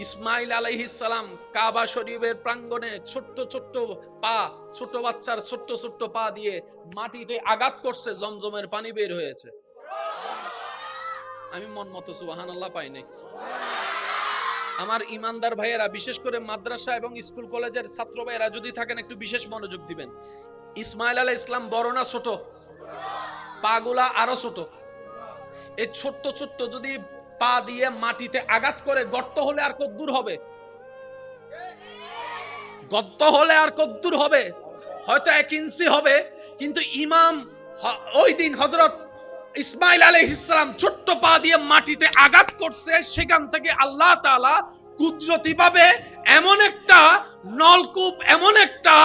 ইসমাইল আলাইহিস সালাম কাবা শরীফের প্রাঙ্গণে ছোট্ট ছোট্ট পা, ছোট বাচ্চার ছোট্ট ছোট্ট পা দিয়ে মাটিতে আঘাত করছে, জমজমের পানি বের হয়েছে। আমি মন মতো সুবহানাল্লাহ পাই নাই। আমার ইমানদার ভাইয়েরা, বিশেষ করে মাদ্রাসা এবং স্কুল কলেজের ছাত্র ভাইয়েরা যদি থাকেন, একটু বিশেষ মনোযোগ দিবেন। ইসমাইল আলাইহিস সালাম বড় না ছোট? পাগুলা আরো ছোট। এই ছোট্ট ছোট্ট যদি পা দিয়ে মাটিতে আঘাত করে, গর্ত হলে আর কতদূর হবে? গর্ত হলে আর কতদূর হবে? হয়তো 1 ইঞ্চি হবে। কিন্তু ইমাম ওই দিন হযরত ইসমাইল আলাইহিস সালাম ছোট্ট পা দিয়ে মাটিতে আঘাত করছে, সেখান থেকে আল্লাহ তাআলা কুদরতি ভাবে এমন একটা নলকূপ, এমন একটা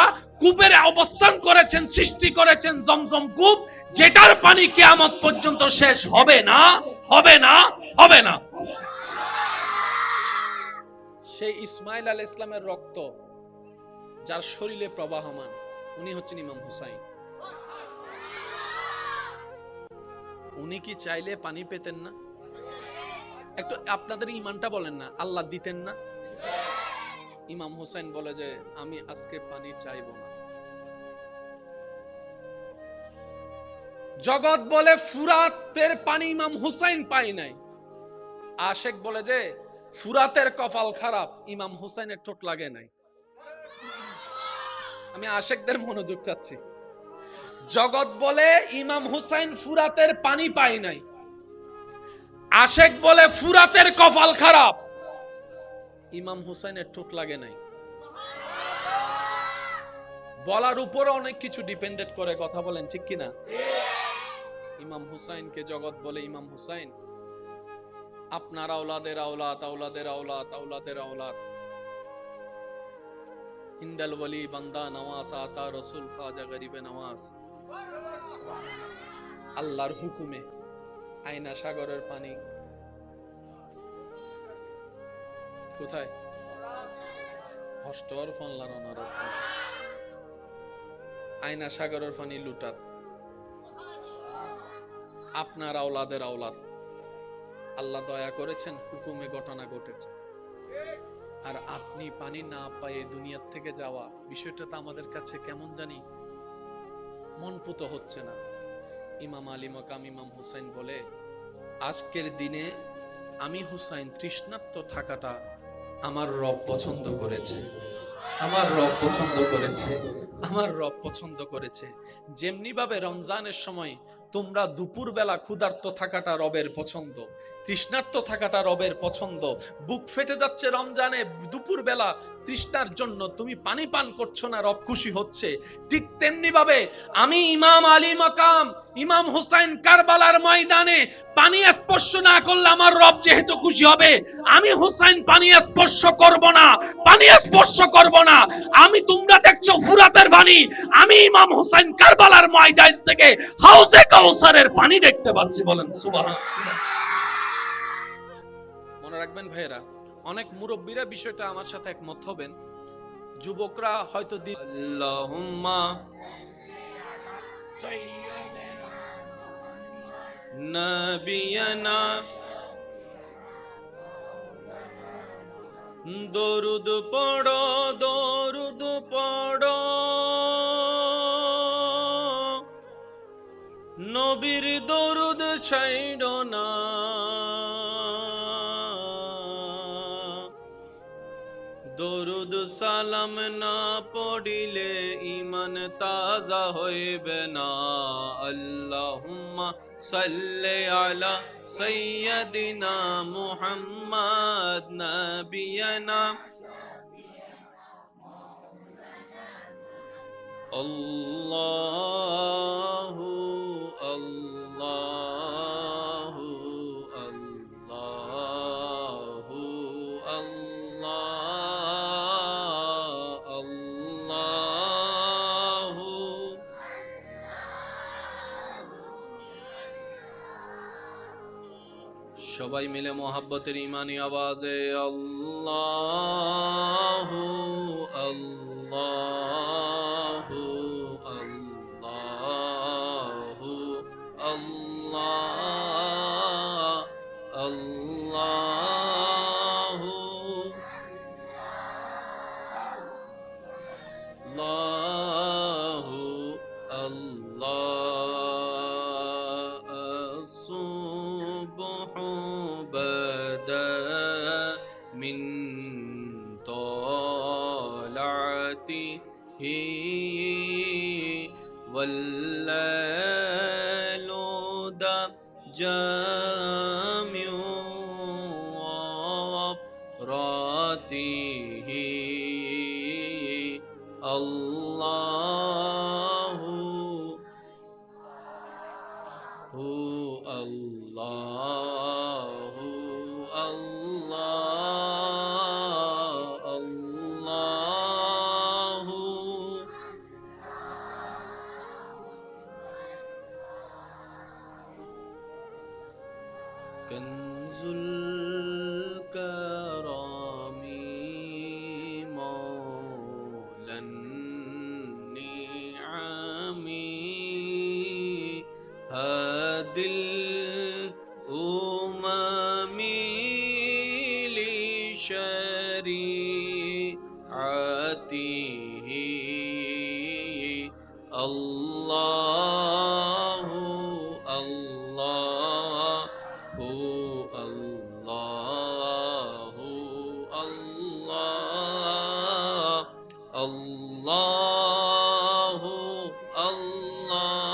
কূপের অবস্থান করেছেন, সৃষ্টি করেছেন, জমজম কূপ, যেটার পানি কিয়ামত পর্যন্ত শেষ হবে না, হবে না, হবে না। সেই ইসমাইল আলাইহিস সালামের রক্ত যার শরীরে প্রবাহমান, উনি হচ্ছেন ইমাম হুসাইন। উনি কি চাইলে পানি পেতেন না? একটু আপনাদের ইমানটা বলেন না, আল্লাহ দিতেন না? ইমাম হুসাইন বলে যে আমি আজকে পানি চাইবো না। জগৎ বলে ফুরাতের পানি ইমাম হুসাইন পাই নাই। আশেক বলে যে ফুরাতের কপাল খারাপ, ইমাম হুসাইনের ঠোঁট লাগে নাই। আমি আশেকদের মনোযোগ চাচ্ছি। জগৎ বলে ইমাম হুসাইন ফুরাতের পানি পাই নাই, আশেক বলে ফুরাতের কপাল খারাপ, ইমাম হুসাইনের ঠোঁট লাগে নাই। বলার উপরে অনেক কিছু ডিপেন্ডেড করে, কথা বলেন ঠিক কিনা? ইমাম হুসাইনকে জগৎ বলে, ইমাম হুসাইন আপনার আওলাদের আওলাদ, আওলাদের আওলাদ, আওলাদের আওলাদ, ইন্দাল ওয়ালি বান্দা নওয়াজ আতা রসুল খাজা গরিবে নওয়াজ। আল্লাহর হুকুমে আয়না সাগরের পানি কোথায়? হস্টর ফনলার অনারত আয়না সাগরের পানি লুটাত আপনার আওলাদের আওলাদ। আল্লাহ দয়া করেছেন, হুকুমে ঘটনা ঘটেছে। আর আপনি পানি না পায়ে দুনিয়ার থেকে যাওয়া, বিষয়টা তো আমাদের কাছে কেমন জানি মনপুত হচ্ছে না। ইমাম আলী মাকাম ইমাম হুসাইন বলে, আজকের দিনে আমি হুসাইন তৃষ্ণার্ত থাকাটা আমার রব পছন্দ করেছে, আমার রব পছন্দ করেছে, আমার রব পছন্দ করেছে। যেমনি ভাবে রমজানের সময় তোমরা দুপুর বেলা ক্ষুধার্ত থাকাটা রবের পছন্দ, তৃষ্ণার্ত থাকাটা রবের পছন্দ। বুক ফেটে যাচ্ছে রমজানে, দুপুর বেলা তৃষ্ণার জন্য তুমি পানি পান করছো না, রব খুশি হচ্ছে। ঠিক তেমনি ভাবে আমি ইমাম আলী মাকাম ইমাম হুসাইন কারবালার ময়দানে পানি স্পর্শ না করলে আমার রব যেহেতু খুশি হবে, আমি হুসাইন পানি স্পর্শ করব না, পানি স্পর্শ করব না। আমি তোমরা দেখছো ফুরাতের পানি, আমি ইমাম হুসাইন কারবালার ময়দান থেকে হাউজে কাউসারের পানি দেখতে পাচ্ছি। বলেন সুবহানাল্লাহ। মনে রাখবেন ভাইরা, অনেক মুরব্বীরা বিষয়টা আমার সাথে একমত হবেন। যুবকরা হয়তো আল্লাহুম্মা নবিয়ানা দরুদ পড়ো, দরুদ পড়ো, নবীর দরুদ ছাইড়ো না। দরুদ সালাম না পড়িলে ঈমান তাজা হইবে না। আল্লাহুম্মা সাল্লি আলা সাইয়্যিদিনা মুহাম্মদ নবিয়ানা। আল্লাহু আল্লাহু আল্লাহু আল্লাহ আল্লাহু। সবাই মিলে মোহাব্বতের ঈমানি আওয়াজে আল্লাহু আল্লাহু আল্লাহু আল্লাহ আল্লাহু আল্লাহু আল্লাহ। আসুবহু বাদা মিন তালাতিহি ওয়াল্লাইলু জামিউ রাতিহি। আল্লাহু আল্লাহু আল্লাহ আল্লাহু। কনজুল কারামি মাওলান নিআমি হাদিল উমামি লিশরিআতিহি। আল্লাহু আল্লাহু আল্লাহু আল্লাহ আল্লাহু আল্লাহু।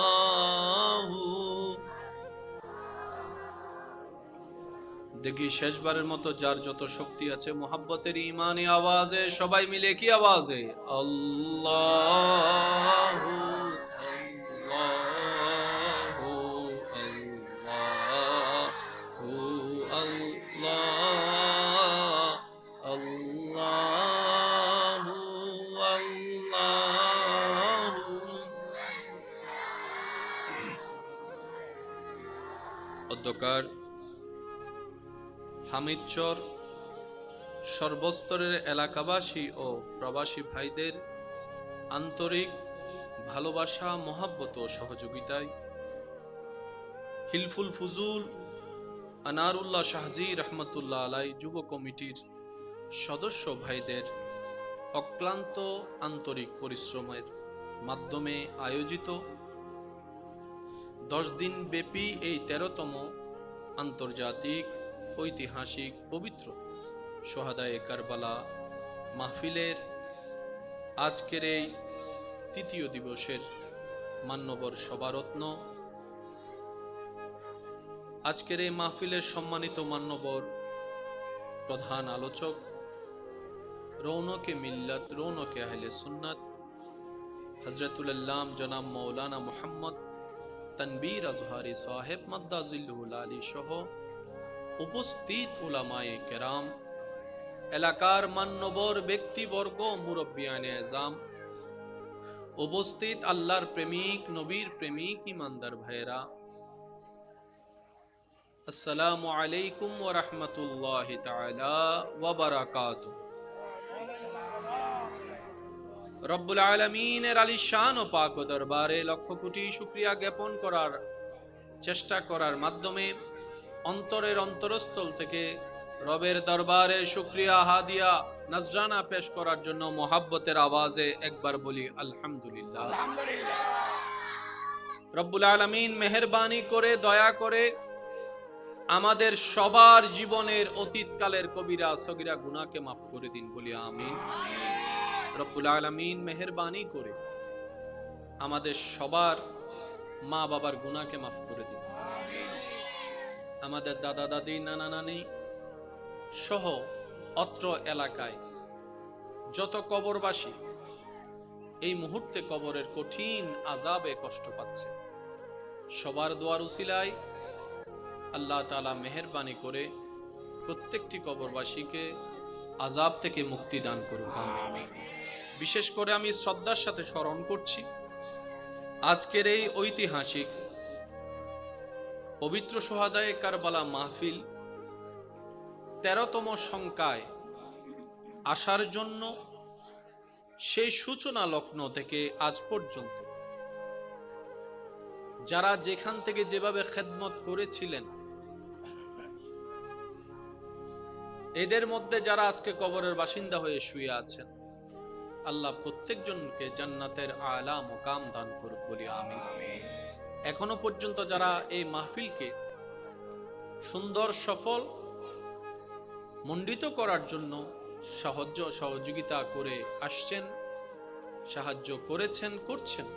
দেখি শেষবারের মতো যার যত শক্তি আছে মোহাব্বতের ঈমানি আওয়াজে সবাই মিলে কি আওয়াজে আল্লাহু আল্লাহু আল্লাহু আল্লাহ আল্লাহু খন্দকার, হামিদচর সর্বস্তরের এলাকাবাসী ও প্রবাসী ভাইদের আন্তরিক ভালোবাসা, মহাব্বত ও সহযোগিতায় হিলফুল ফুজুল আনারুল্লাহ শাহজি রহমতুল্লাহ আলাই যুব কমিটির সদস্য ভাইদের অক্লান্ত আন্তরিক পরিশ্রমের মাধ্যমে আয়োজিত 10 দিন ব্যাপী এই 13তম আন্তর্জাতিক ঐতিহাসিক পবিত্র সোহাদায়ে কারবালা মাহফিলের আজকের এই তৃতীয় দিবসের মান্যবর সভারত্ন, আজকের এই মাহফিলের সম্মানিত মান্যবর প্রধান আলোচক, রৌনকে মিল্লাত, রৌনকে আহলে সুন্নাত, হযরতুল আল্লাম জনাব মাওলানা মুহাম্মদ তানবীর আজহারি সাহেব মাদ্দাজিল্লুহুল আলী সহ উপস্থিত উলামায়ে কেরাম, এলাকার মান্যবর ব্যক্তিবর্গ, মুরব্বিয়ানে আযম, উপস্থিত আল্লাহর প্রেমিক, নবীর প্রেমিক ইমানদার ভাইরা, আসসালামু আলাইকুম ওয়া রাহমাতুল্লাহি তাআলা ওয়া বারাকাতুহু। রব্বুল আলামিনের আলিশান ও পাক দরবারে লক্ষ কোটি শুকরিয়া জ্ঞাপন করার চেষ্টা করার মাধ্যমে অন্তরের অন্তরস্থল থেকে রবের দরবারে শুকরিয়া হাদিয়া নজরানা পেশ করার জন্য মোহাব্বতের আওয়াজে একবার বলি আলহামদুলিল্লাহ। রব্বুল আলামিন মেহেরবানি করে, দয়া করে আমাদের সবার জীবনের অতীতকালের কবিরা সগীরা গুনাহকে মাফ করে দিন, বলি আমিন। রব্বুল আলামিন মেহেরবানি করে আমাদের সবার মা বাবার গুনাহকে মাফ করে দিন। আমাদের দাদা দাদি, নানা নানি সহ অত্র এলাকায় যত কবরবাসী এই মুহূর্তে কবরের কঠিন আযাবে কষ্ট পাচ্ছে, সবার দোয়ার উসিলায় আল্লাহ তাআলা মেহেরবানি করে প্রত্যেকটি কবরবাসীকে আযাব থেকে মুক্তি দান করুক, আমিন। বিশেষ করে আমি শ্রদ্ধার সাথে স্মরণ করছি আজকের এই ঐতিহাসিক পবিত্র সোহাদায়ে কারবালা মাহফিল 13তম সংখ্যায় আসার জন্য সেই সূচনা লগ্ন থেকে আজ পর্যন্ত যারা যেখান থেকে যেভাবে খেদমত করেছিলেন, এদের মধ্যে যারা আজকে কবরের বাসিন্দা হয়ে শুয়ে আছেন, আল্লাহ প্রত্যেকজনকে জান্নাতের আলা মুকাম দান করুক, বলি আমিন। এখনো পর্যন্ত যারা এই মাহফিলকে সুন্দর, সফল, মণ্ডিত করার জন্য সহযোগিতা করে আসছেন, সাহায্য করেছেন, করছেন,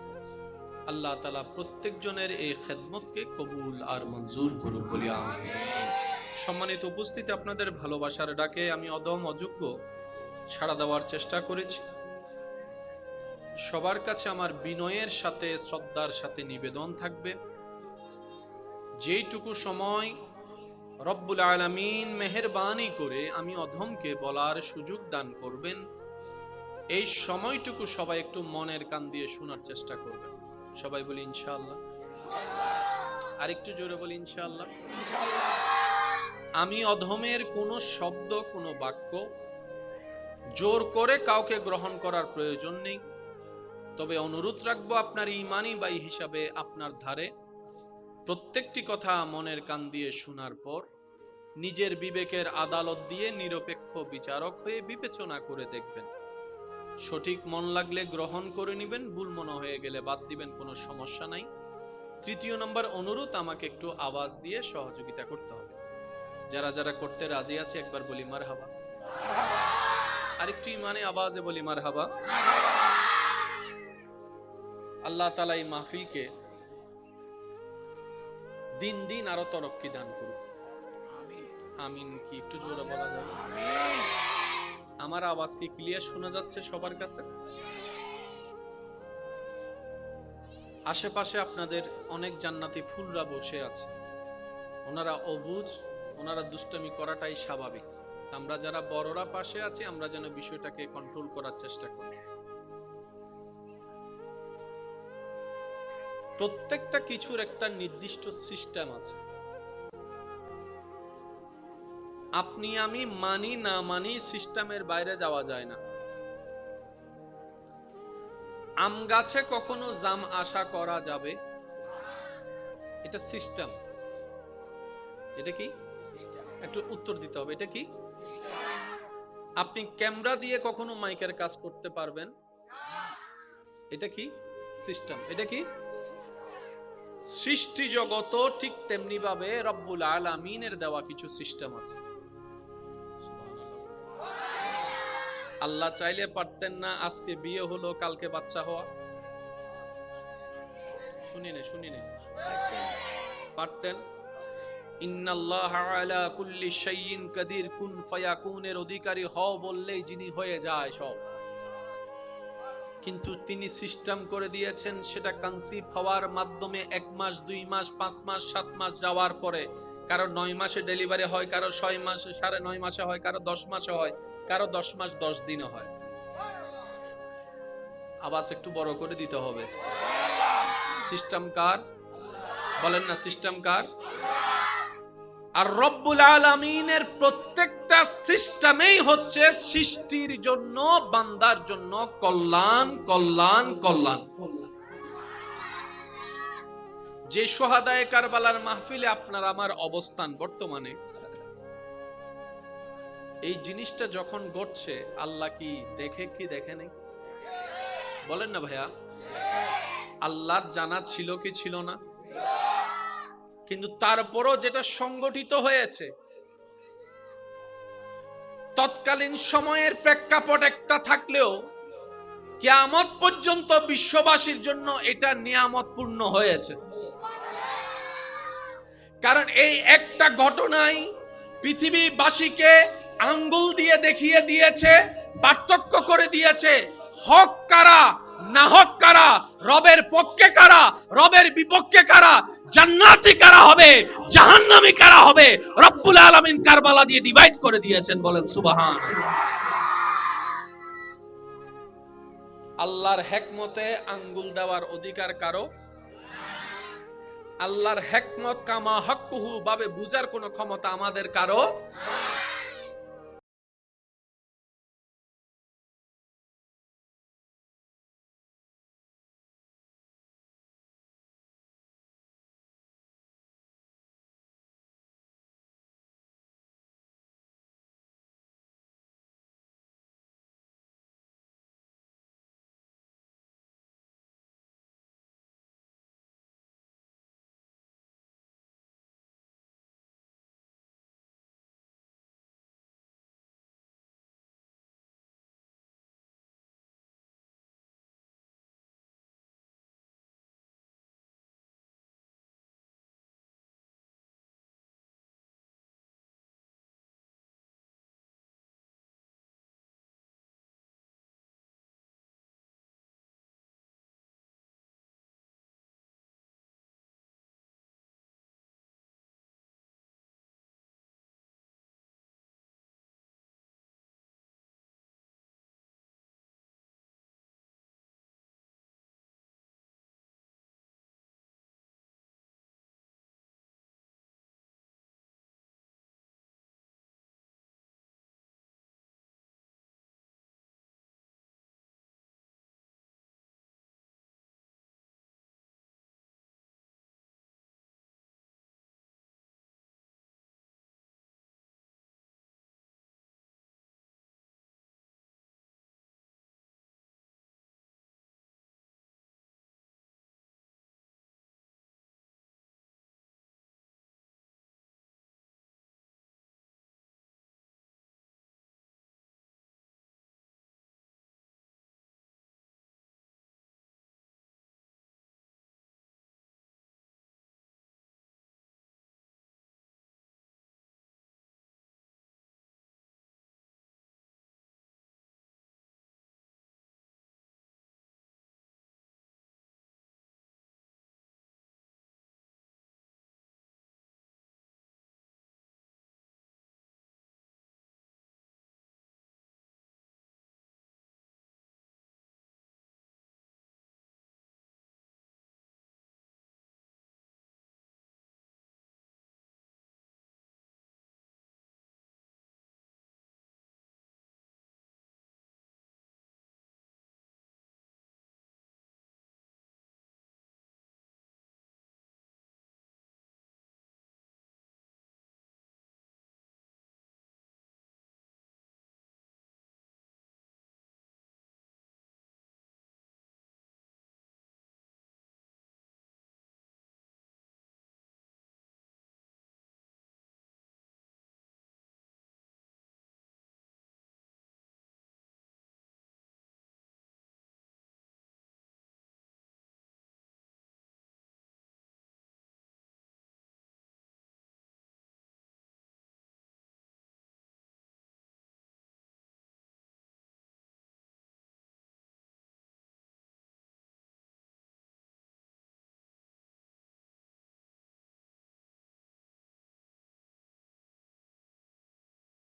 আল্লাহ তাআলা প্রত্যেকজনের এই খেদমতকে কবুল আর মঞ্জুর করুক, বলি আমিন। সম্মানিত উপস্থিতি, আপনাদের ভালোবাসার ডাকে আমি অদম অযোগ্য সাড়া দেওয়ার চেষ্টা করেছি। সবার কাছে আমার বিনয়ের সাথে, শ্রদ্ধার সাথে নিবেদন থাকবে, যেইটুকু সময় রব্বুল আলামিন মেহেরবানি করে আমি অধমকে বলার সুযোগ দান করবেন, এই সময়টুকু সবাই একটু মনের কান দিয়ে শোনার চেষ্টা করবেন। সবাই বলি ইনশাআল্লাহ। আরেকটু জোরে বলি ইনশাআল্লাহ। আমি অধমের কোনো শব্দ, কোনো বাক্য জোর করে কাউকে গ্রহণ করার প্রয়োজন নেই, তবে অনুরোধ রাখবো আপনার ঈমানি ভাই হিসাবে আপনার ধারে প্রত্যেকটি কথা মনের কান দিয়ে শোনার পর নিজের বিবেকের আদালত দিয়ে নিরপেক্ষ বিচারক হয়ে বিবেচনা করে দেখবেন। সঠিক মন লাগলে গ্রহণ করে নেবেন, ভুল মনে হয়ে গেলে বাদ দিবেন, কোনো সমস্যা নাই। তৃতীয় নম্বর অনুরোধ, আমাকে একটু আওয়াজ দিয়ে সহযোগিতা করতে হবে। যারা যারা করতে রাজি আছে একবার বলি মারহাবা। আরেকটু ইমানে আওয়াজে বলি মারহাবা। আল্লাহ তাআলা এই মাহফিলকে দিন দিন আরো তরক্কি দান করুন, আমিন। কি একটু জোরে বলা যাবে? আমার আওয়াজ কি ক্লিয়ার শোনা যাচ্ছে সবার কাছে? আশেপাশে আপনাদের অনেক জান্নাতি ফুলরা বসে আছে, ওনারা অবুঝ, ওনারা দুষ্টামি করাটাই স্বাভাবিক। আমরা যারা বড়রা পাশে আছি, আমরা যেন বিষয়টাকে কন্ট্রোল করার চেষ্টা করি। প্রত্যেকটা কিছুর একটা নির্দিষ্ট সিস্টেম আছে। আপনি আমি মানি না মানি, সিস্টেমের বাইরে যাওয়া যায় না। আম গাছে কখনো জাম আশা করা যাবে? এটা সিস্টেম। এটা কি? একটু উত্তর দিতে হবে, এটা কি? আপনি ক্যামেরা দিয়ে কখনো মাইকের কাজ করতে পারবেন? এটা কি? সিস্টেম। এটা কি? সৃষ্টি জগত ঠিক তেমনি ভাবে রব্বুল আলামিনের দেওয়া কিছু সিস্টেম আছে। আল্লাহ চাইলে পারতেন না আজকে বিয়ে হলো কালকে বাচ্চা হওয়া? শুনিনে পারতেন। ইন্নাল্লাহা আলা কুল্লি শাইইন কাদির, কুন ফায়াকুনের অধিকারী হও বললেই যিনি হয়ে যায় সব। কিন্তু তিনি সিস্টেম করে দিয়েছেন, সেটা কনসিভ হওয়ার মাধ্যমে 1 মাস 2 মাস 5 মাস 7 মাস যাওয়ার পরে কারো 9 মাসে ডেলিভারি হয়, কারো 6 মাসে 9.5 মাসে হয়, কারো 10 মাসে হয়, কারো 10 মাস 10 দিনে হয়। আওয়াজ একটু বড় করে দিতে হবে। সিস্টেম কার? বলেন না, সিস্টেম কার? আর রব্বুল আলামিনের প্রত্যেকটা সিস্টেমেই হচ্ছে সৃষ্টির জন্য, বান্দার জন্য কল্যাণ কল্যাণ কল্যাণ। যে শুহাদায়ে কারবালার মাহফিলে আপনার আমার অবস্থান বর্তমানে, এই জিনিসটা যখন ঘটছে আল্লাহ কি দেখে কি দেখে নাই? বলেন না ভাইয়া, আল্লাহর জানা ছিল কি ছিল না? কিন্তু তারপরও যেটা সংগঠিত হয়েছে, তৎকালীন সময়ের প্রেক্ষাপট একটা থাকলেও কিয়ামত পর্যন্ত বিশ্ববাসীর জন্য এটা নিয়ামতপূর্ণ হয়েছে। কারণ এই একটা ঘটনাই পৃথিবীবাসীকে আঙ্গুল দিয়ে দেখিয়ে দিয়েছে, পার্থক্য করে দিয়েছে হক কারা না হক কারা, রবের পক্ষে কারা রবের বিপক্ষে কারা, জান্নাতি কারা হবে জাহান্নামী কারা হবে। রব্বুল আলামিন কারবালা দিয়ে ডিভাইড করে দিয়েছেন, বলেন সুবহানাল্লাহ। আল্লাহর হিকমতে আঙ্গুল দেওয়ার অধিকার কারো? আল্লাহর হিকমত কামা হক্কুহু ভাবে বুঝার কোন ক্ষমতা আমাদের কারো?